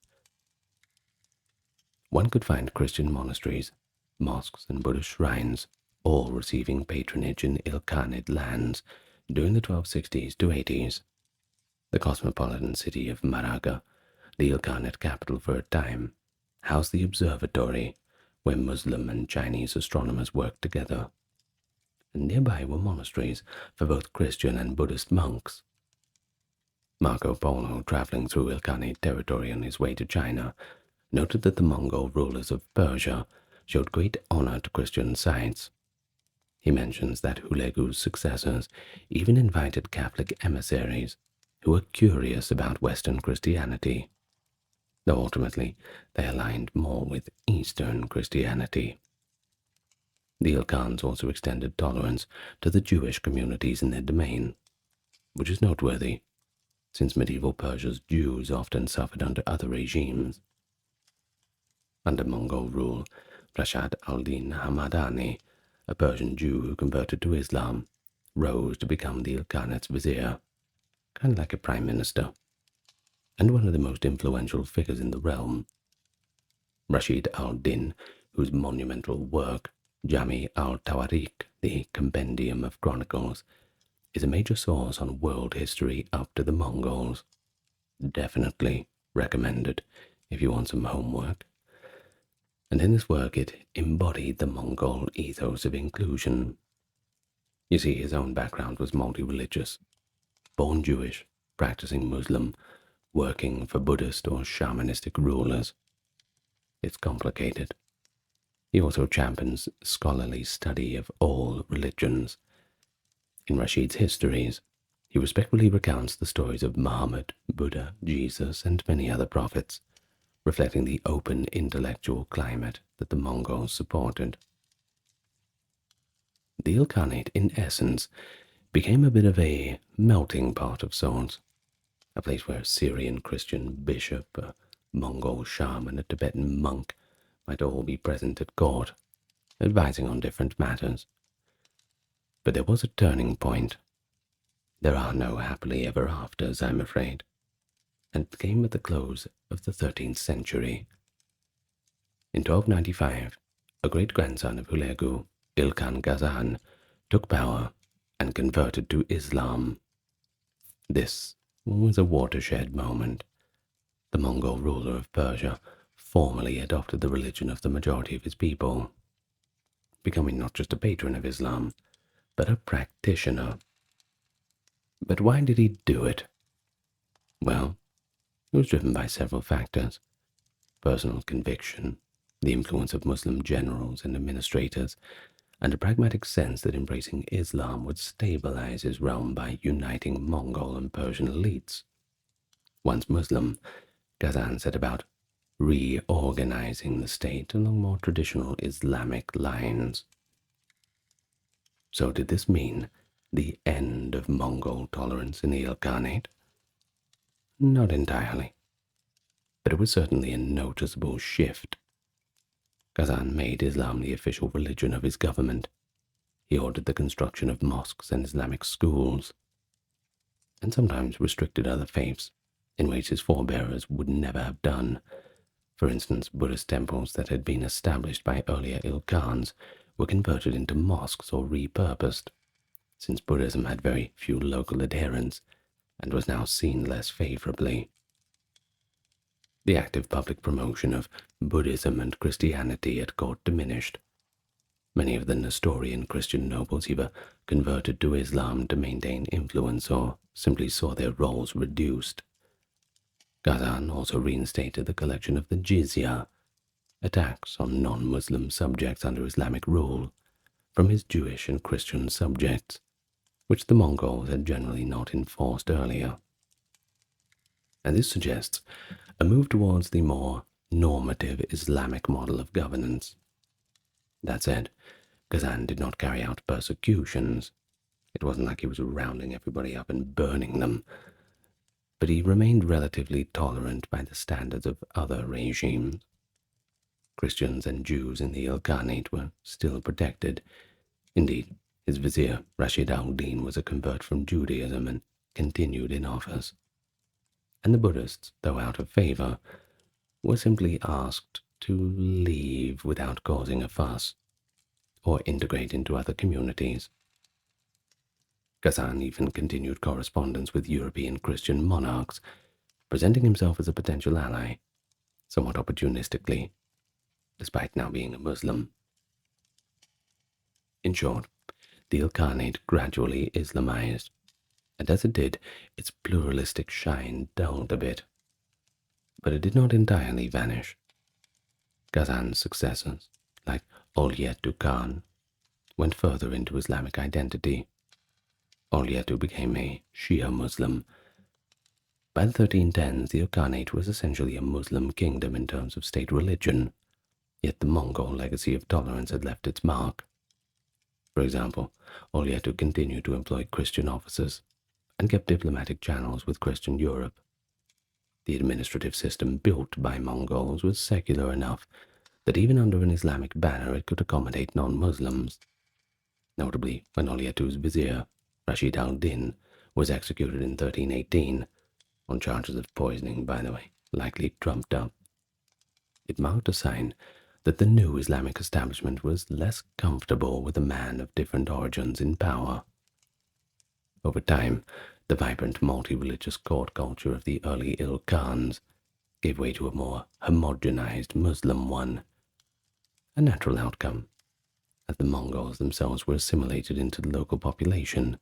One could find Christian monasteries, mosques, and Buddhist shrines, all receiving patronage in Ilkhanate lands during the 1260s to 80s. The cosmopolitan city of Maragha, the Ilkhanate capital for a time, housed the observatory where Muslim and Chinese astronomers worked together. And nearby were monasteries for both Christian and Buddhist monks. Marco Polo, traveling through Ilkhanate territory on his way to China, noted that the Mongol rulers of Persia showed great honor to Christian sites. He mentions that Hulegu's successors even invited Catholic emissaries who were curious about Western Christianity, though ultimately they aligned more with Eastern Christianity. The Ilkhans also extended tolerance to the Jewish communities in their domain, which is noteworthy, since medieval Persia's Jews often suffered under other regimes. Under Mongol rule, Rashad al-Din Hamadani, a Persian Jew who converted to Islam, rose to become the Ilkhanate's vizier, kind of like a prime minister, and one of the most influential figures in the realm. Rashid al-Din, whose monumental work, Jami al-Tawarikh, the Compendium of Chronicles, is a major source on world history up to the Mongols. Definitely recommended if you want some homework. And in this work it embodied the Mongol ethos of inclusion. You see, his own background was multi-religious. Born Jewish, practicing Muslim, working for Buddhist or shamanistic rulers. It's complicated. He also champions scholarly study of all religions. In Rashid's histories, he respectfully recounts the stories of Muhammad, Buddha, Jesus, and many other prophets, reflecting the open intellectual climate that the Mongols supported. The Ilkhanate, in essence, became a bit of a melting pot of sorts, a place where a Syrian Christian bishop, a Mongol shaman, a Tibetan monk might all be present at court, advising on different matters. But there was a turning point. There are no happily ever afters, I'm afraid, and it came at the close of the 13th century. In 1295, a great-grandson of Hulegu, Ilkhan Ghazan, took power and converted to Islam. This was a watershed moment. The Mongol ruler of Persia formally adopted the religion of the majority of his people, becoming not just a patron of Islam, but a practitioner. But why did he do it? Well, it was driven by several factors: personal conviction, the influence of Muslim generals and administrators, and a pragmatic sense that embracing Islam would stabilize his realm by uniting Mongol and Persian elites. Once Muslim, Ghazan set about reorganizing the state along more traditional Islamic lines. So did this mean the end of Mongol tolerance in the Ilkhanate? Not entirely, but it was certainly a noticeable shift. Ghazan made Islam the official religion of his government. He ordered the construction of mosques and Islamic schools, and sometimes restricted other faiths in ways his forebears would never have done. For instance, Buddhist temples that had been established by earlier Ilkhans were converted into mosques or repurposed, since Buddhism had very few local adherents and was now seen less favorably. The active public promotion of Buddhism and Christianity at court diminished. Many of the Nestorian Christian nobles either converted to Islam to maintain influence or simply saw their roles reduced. Ghazan also reinstated the collection of the jizya, a tax on non-Muslim subjects under Islamic rule, from his Jewish and Christian subjects, which the Mongols had generally not enforced earlier. And this suggests a move towards the more normative Islamic model of governance. That said, Ghazan did not carry out persecutions. It wasn't like he was rounding everybody up and burning them, but he remained relatively tolerant by the standards of other regimes. Christians and Jews in the Ilkhanate were still protected. Indeed, his vizier, Rashid al-Din, was a convert from Judaism and continued in office. And the Buddhists, though out of favor, were simply asked to leave without causing a fuss, or integrate into other communities. Ghazan even continued correspondence with European Christian monarchs, presenting himself as a potential ally, somewhat opportunistically, despite now being a Muslim. In short, the Ilkhanate gradually Islamized, and as it did, its pluralistic shine dulled a bit. But it did not entirely vanish. Ghazan's successors, like Ögedei Khan, went further into Islamic identity. Ögedei became a Shia Muslim. By the 1310s, the Ilkhanate was essentially a Muslim kingdom in terms of state religion, yet the Mongol legacy of tolerance had left its mark. For example, Ögedei continued to employ Christian officers and kept diplomatic channels with Christian Europe. The administrative system built by Mongols was secular enough that even under an Islamic banner it could accommodate non-Muslims. Notably, when Ögedei's vizier, Rashid al-Din, was executed in 1318, on charges of poisoning, by the way, likely trumped up. It marked a sign that the new Islamic establishment was less comfortable with a man of different origins in power. Over time, the vibrant multi-religious court culture of the early Ilkhans gave way to a more homogenized Muslim one, a natural outcome, as the Mongols themselves were assimilated into the local population.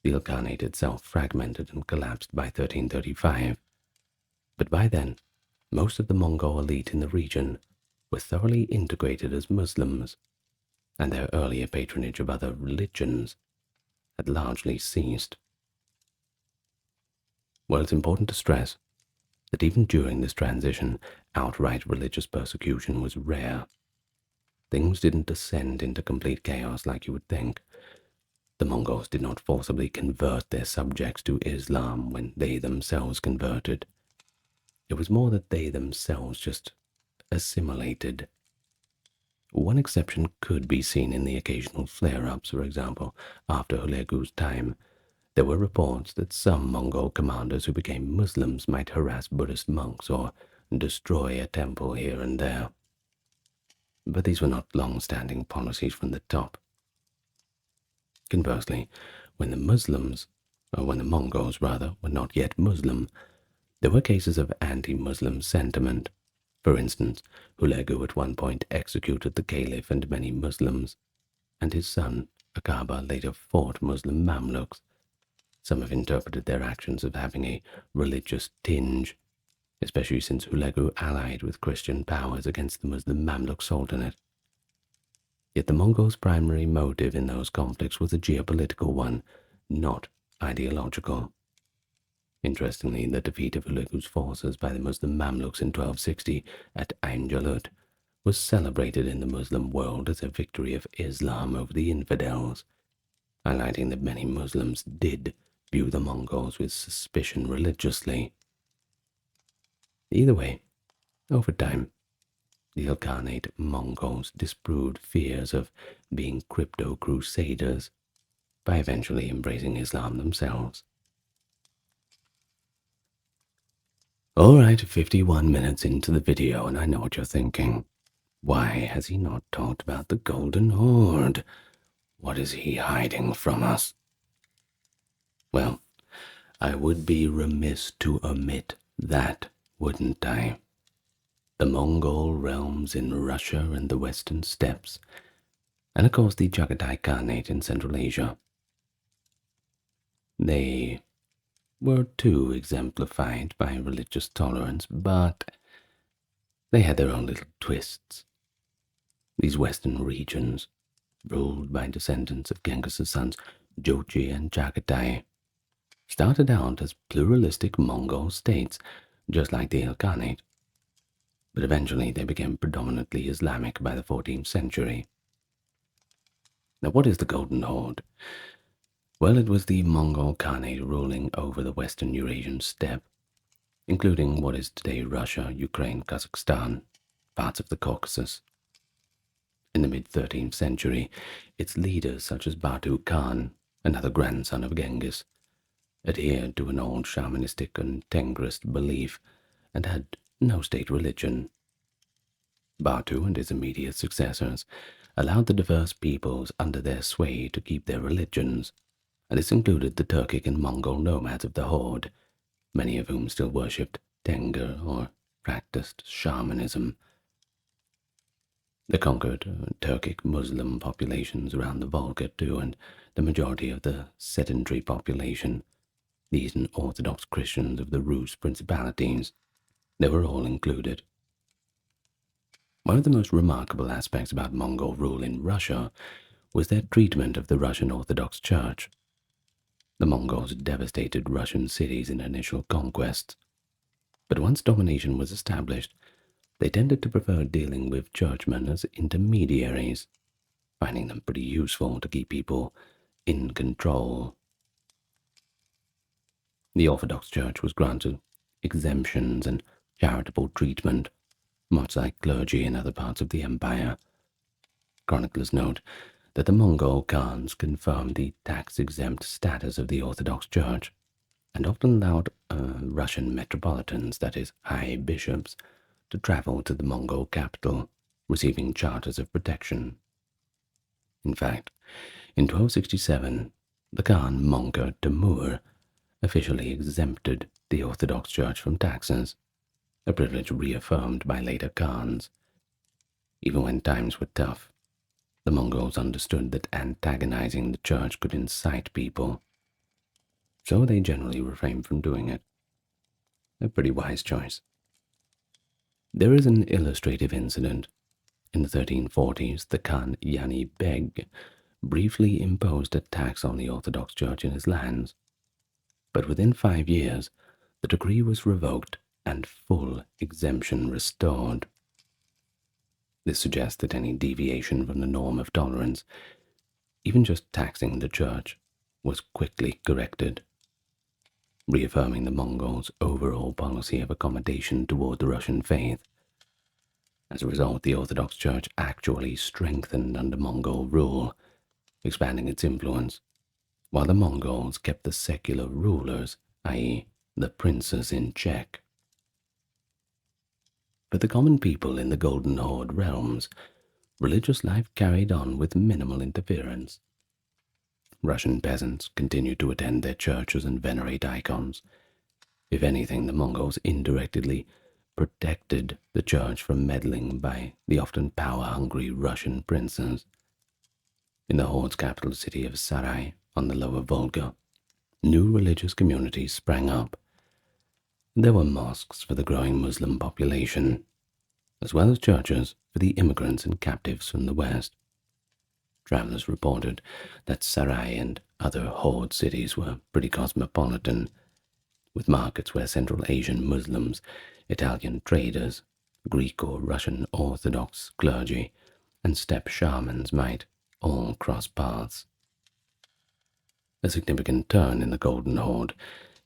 The Ilkhanate itself fragmented and collapsed by 1335, but by then, most of the Mongol elite in the region were thoroughly integrated as Muslims, and their earlier patronage of other religions had largely ceased. Well, it's important to stress that even during this transition, outright religious persecution was rare. Things didn't descend into complete chaos like you would think. The Mongols did not forcibly convert their subjects to Islam when they themselves converted. It was more that they themselves just assimilated. One exception could be seen in the occasional flare-ups. For example, after Hulegu's time, there were reports that some Mongol commanders who became Muslims might harass Buddhist monks or destroy a temple here and there. But these were not long-standing policies from the top. Conversely, when the Mongols were not yet Muslim, there were cases of anti-Muslim sentiment. For instance, Hulegu at one point executed the Caliph and many Muslims, and his son, Akaba, later fought Muslim Mamluks. Some have interpreted their actions as having a religious tinge, especially since Hulegu allied with Christian powers against the Muslim Mamluk Sultanate. Yet the Mongols' primary motive in those conflicts was a geopolitical one, not ideological. Interestingly, the defeat of Hulegu's forces by the Muslim Mamluks in 1260 at Ain Jalut was celebrated in the Muslim world as a victory of Islam over the infidels, highlighting that many Muslims did view the Mongols with suspicion religiously. Either way, over time, the Ilkhanate Mongols disproved fears of being crypto-crusaders by eventually embracing Islam themselves. Alright, 51 minutes into the video, and I know what you're thinking. Why has he not talked about the Golden Horde? What is he hiding from us? Well, I would be remiss to omit that, wouldn't I? The Mongol realms in Russia and the Western Steppes, and of course the Ögedei Khanate in Central Asia. They were too exemplified by religious tolerance, but they had their own little twists. These western regions, ruled by descendants of Genghis' sons Jochi and Ögedei, started out as pluralistic Mongol states, just like the Ilkhanate, but eventually they became predominantly Islamic by the 14th century. Now, what is the Golden Horde? Well, it was the Mongol Khanate ruling over the western Eurasian steppe, including what is today Russia, Ukraine, Kazakhstan, parts of the Caucasus. In the mid-13th century, its leaders such as Batu Khan, another grandson of Genghis, adhered to an old shamanistic and Tengrist belief and had no state religion. Batu and his immediate successors allowed the diverse peoples under their sway to keep their religions, and this included the Turkic and Mongol nomads of the Horde, many of whom still worshipped Tengur or practiced shamanism. They conquered Turkic Muslim populations around the Volga too, and the majority of the sedentary population, these and Orthodox Christians of the Rus principalities, they were all included. One of the most remarkable aspects about Mongol rule in Russia was their treatment of the Russian Orthodox Church. The Mongols devastated Russian cities in initial conquests, but once domination was established, they tended to prefer dealing with churchmen as intermediaries, finding them pretty useful to keep people in control. The Orthodox Church was granted exemptions and charitable treatment, much like clergy in other parts of the empire. Chroniclers note that the Mongol Khans confirmed the tax-exempt status of the Orthodox Church, and often allowed Russian metropolitans, that is, high bishops, to travel to the Mongol capital, receiving charters of protection. In fact, in 1267, the Khan Möngke Timur officially exempted the Orthodox Church from taxes, a privilege reaffirmed by later Khans. Even when times were tough, the Mongols understood that antagonizing the church could incite people, so they generally refrained from doing it. A pretty wise choice. There is an illustrative incident. In the 1340s, the Khan Yani Beg briefly imposed a tax on the Orthodox Church in his lands, but within 5 years, the decree was revoked and full exemption restored. This suggests that any deviation from the norm of tolerance, even just taxing the church, was quickly corrected, reaffirming the Mongols' overall policy of accommodation toward the Russian faith. As a result, the Orthodox Church actually strengthened under Mongol rule, expanding its influence, while the Mongols kept the secular rulers, i.e., the princes, in check. For the common people in the Golden Horde realms, religious life carried on with minimal interference. Russian peasants continued to attend their churches and venerate icons. If anything, the Mongols indirectly protected the church from meddling by the often power-hungry Russian princes. In the Horde's capital city of Sarai on the lower Volga, new religious communities sprang up. There were mosques for the growing Muslim population, as well as churches for the immigrants and captives from the West. Travelers reported that Sarai and other Horde cities were pretty cosmopolitan, with markets where Central Asian Muslims, Italian traders, Greek or Russian Orthodox clergy, and steppe shamans might all cross paths. A significant turn in the Golden Horde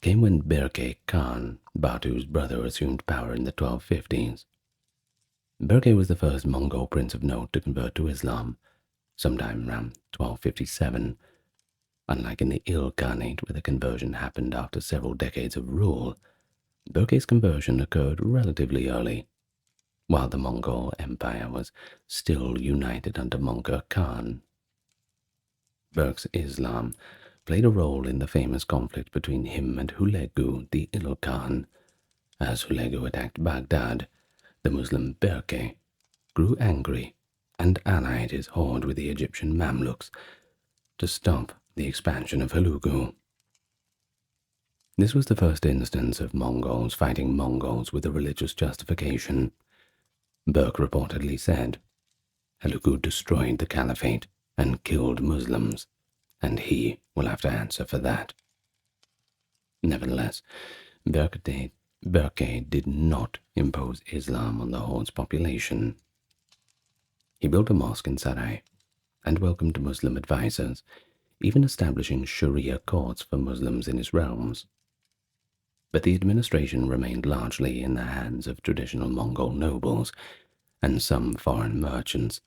came when Berke Khan, Batu's brother, assumed power in the 1250s. Berke was the first Mongol prince of note to convert to Islam, sometime around 1257. Unlike in the Ilkhanate, where the conversion happened after several decades of rule, Berke's conversion occurred relatively early, while the Mongol Empire was still united under Möngke Khan. Berke's Islam played a role in the famous conflict between him and Hulegu, the Ilkhan. As Hulegu attacked Baghdad, the Muslim Berke grew angry and allied his horde with the Egyptian Mamluks to stop the expansion of Hulegu. This was the first instance of Mongols fighting Mongols with a religious justification. Berke reportedly said, "Hulegu destroyed the caliphate and killed Muslims, and he will have to answer for that." Nevertheless, Berke did not impose Islam on the Horde's population. He built a mosque in Sarai and welcomed Muslim advisors, even establishing Sharia courts for Muslims in his realms. But the administration remained largely in the hands of traditional Mongol nobles and some foreign merchants,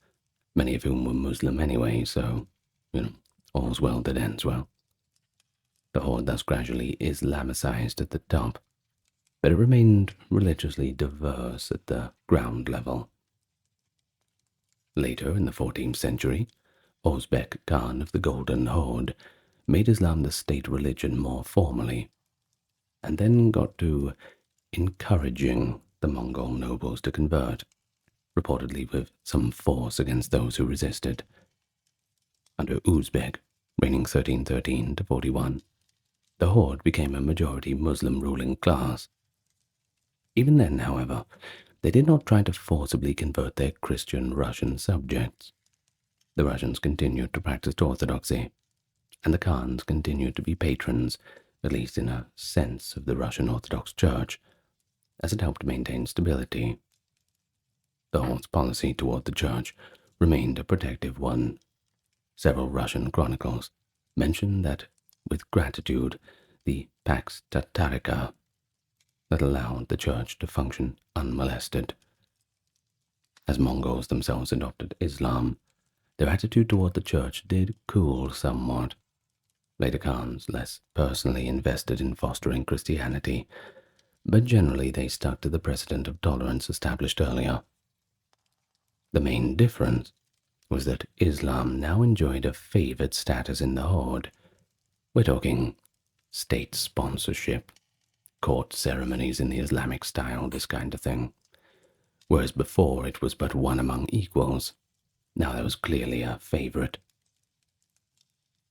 many of whom were Muslim anyway, so, all's well that ends well. The Horde thus gradually Islamicized at the top, but it remained religiously diverse at the ground level. Later, in the 14th century, Özbek Khan of the Golden Horde made Islam the state religion more formally, and then got to encouraging the Mongol nobles to convert, reportedly with some force against those who resisted. Under Uzbek, reigning 1313 to 41, the Horde became a majority Muslim ruling class. Even then, however, they did not try to forcibly convert their Christian Russian subjects. The Russians continued to practice orthodoxy, and the Khans continued to be patrons, at least in a sense, of the Russian Orthodox Church, as it helped maintain stability. The Horde's policy toward the Church remained a protective one. Several Russian chronicles mention that, with gratitude, the Pax Tatarica that allowed the Church to function unmolested. As Mongols themselves adopted Islam, their attitude toward the Church did cool somewhat. Later Khans less personally invested in fostering Christianity, but generally they stuck to the precedent of tolerance established earlier. The main difference was that Islam now enjoyed a favored status in the Horde. We're talking state sponsorship, court ceremonies in the Islamic style, this kind of thing. Whereas before it was but one among equals, now there was clearly a favorite.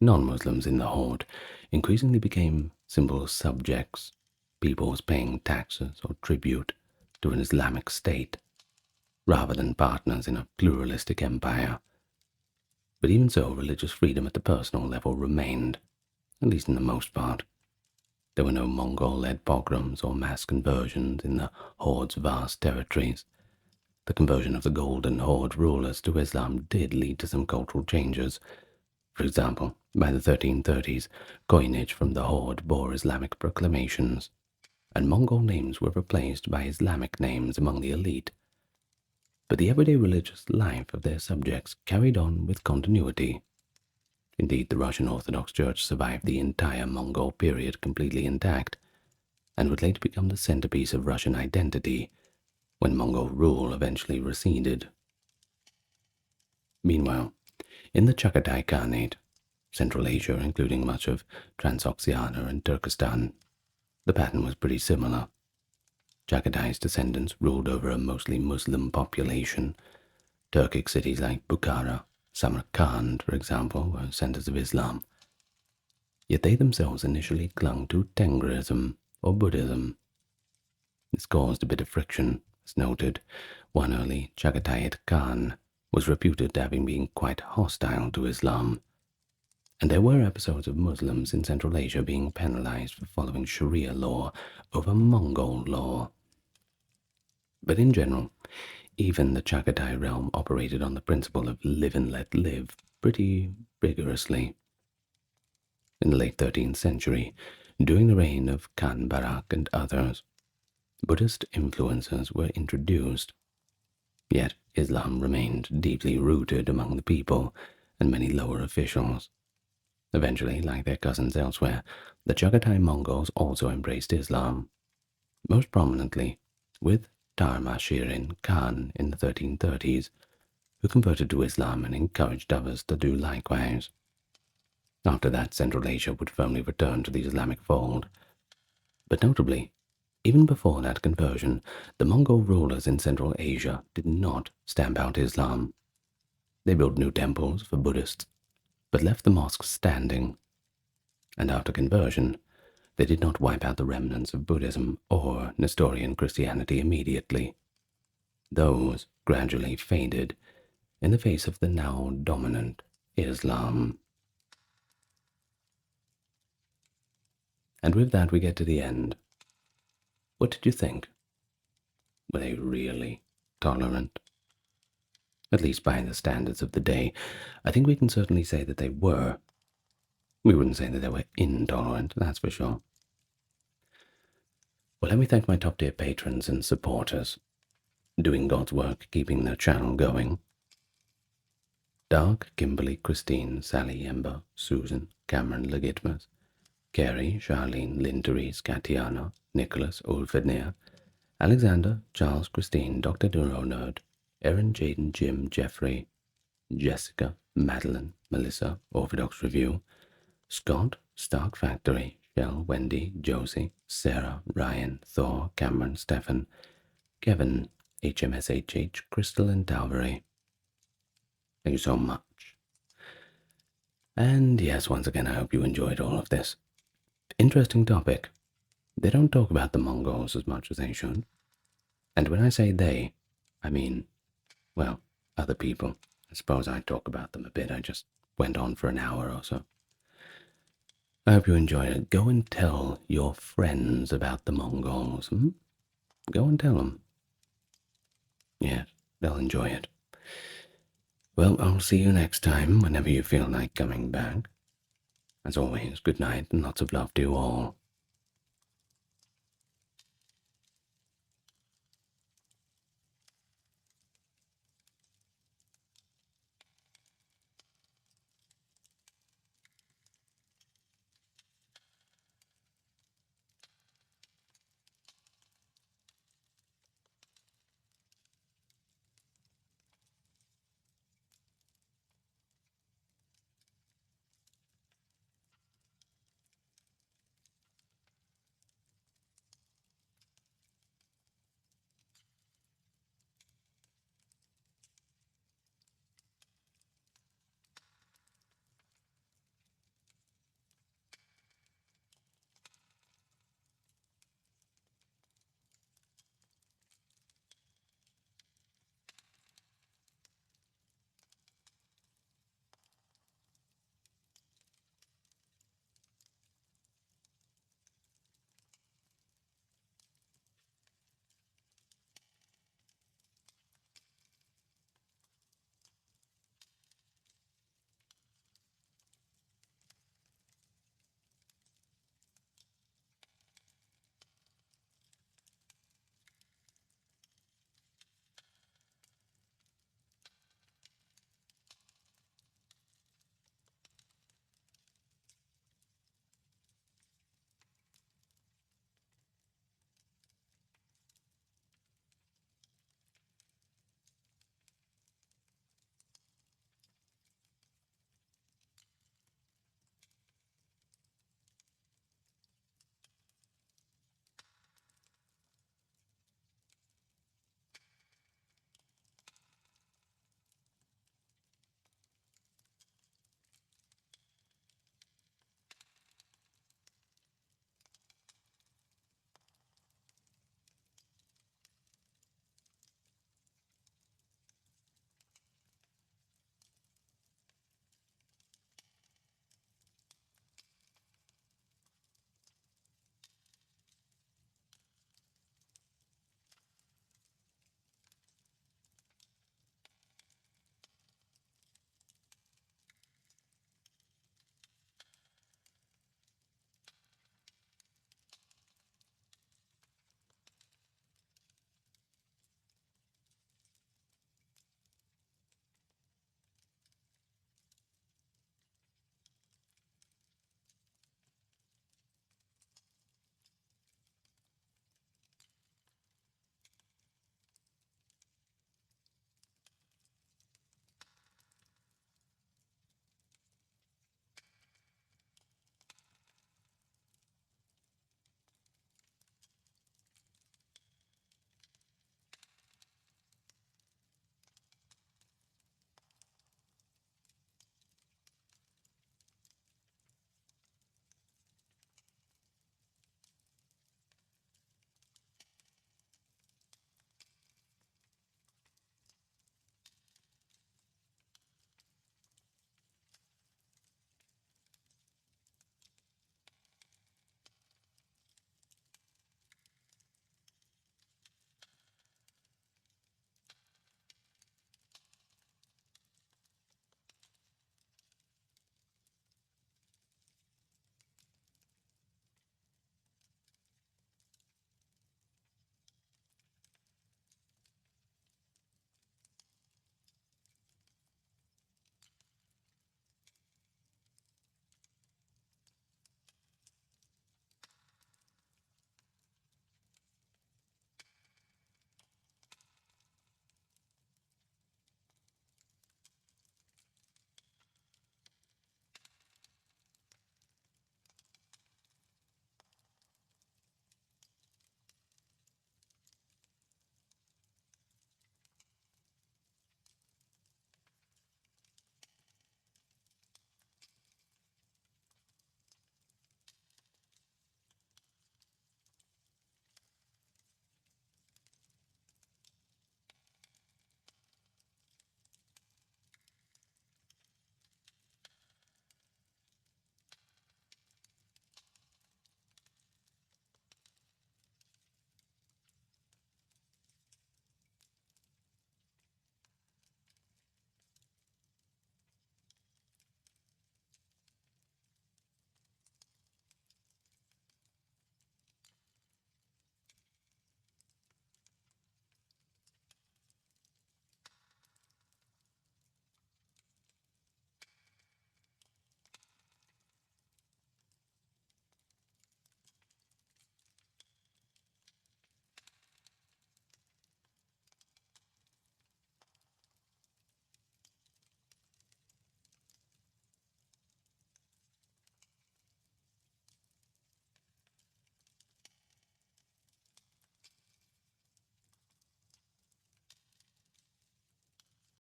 Non-Muslims in the Horde increasingly became simple subjects, peoples paying taxes or tribute to an Islamic state, rather than partners in a pluralistic empire. But even so, religious freedom at the personal level remained, at least in the most part. There were no Mongol-led pogroms or mass conversions in the Horde's vast territories. The conversion of the Golden Horde rulers to Islam did lead to some cultural changes. For example, by the 1330s, coinage from the Horde bore Islamic proclamations, and Mongol names were replaced by Islamic names among the elite. But the everyday religious life of their subjects carried on with continuity. Indeed, the Russian Orthodox Church survived the entire Mongol period completely intact, and would later become the centerpiece of Russian identity when Mongol rule eventually receded. Meanwhile, in the Chagatai Khanate, Central Asia, including much of Transoxiana and Turkestan, the pattern was pretty similar. Chagadai's descendants ruled over a mostly Muslim population. Turkic cities like Bukhara, Samarkand, for example, were centers of Islam. Yet they themselves initially clung to Tengrism or Buddhism. This caused a bit of friction. As noted, one early Chagatai Khan was reputed to having been quite hostile to Islam, and there were episodes of Muslims in Central Asia being penalized for following Sharia law over Mongol law. But in general, even the Chagatai realm operated on the principle of live and let live pretty rigorously. In the late 13th century, during the reign of Khan Barak and others, Buddhist influences were introduced. Yet Islam remained deeply rooted among the people and many lower officials. Eventually, like their cousins elsewhere, the Chagatai Mongols also embraced Islam, most prominently with Tarmashirin Khan in the 1330s, who converted to Islam and encouraged others to do likewise. After that, Central Asia would firmly return to the Islamic fold. But notably, even before that conversion, the Mongol rulers in Central Asia did not stamp out Islam. They built new temples for Buddhists, but left the mosques standing. And after conversion, they did not wipe out the remnants of Buddhism or Nestorian Christianity immediately. Those gradually faded in the face of the now dominant Islam. And with that we get to the end. What did you think? Were they really tolerant? At least by the standards of the day, I think we can certainly say that they were. We wouldn't say that they were intolerant, that's for sure. Well, let me thank my top-tier patrons and supporters, doing God's work, keeping the channel going. Dark, Kimberly, Christine, Sally, Ember, Susan, Cameron, Legitmus, Carrie, Charlene, Lynn, Therese, Katiana, Nicholas, Ulfednir, Alexander, Charles, Christine, Dr. Neuronerd, Erin, Jaden, Jim, Jeffrey, Jessica, Madeline, Melissa, Orthodox Review, Scott, Stark Factory, Shell, Wendy, Josie, Sarah, Ryan, Thor, Cameron, Stefan, Kevin, HMSHH, Crystal, and Dalbury. Thank you so much. And yes, once again, I hope you enjoyed all of this. Interesting topic. They don't talk about the Mongols as much as they should. And when I say they, I mean, well, other people. I suppose I talk about them a bit. I just went on for an hour or so. I hope you enjoyed it. Go and tell your friends about the Mongols. Go and tell them. Yes, they'll enjoy it. Well, I'll see you next time, whenever you feel like coming back. As always, good night and lots of love to you all.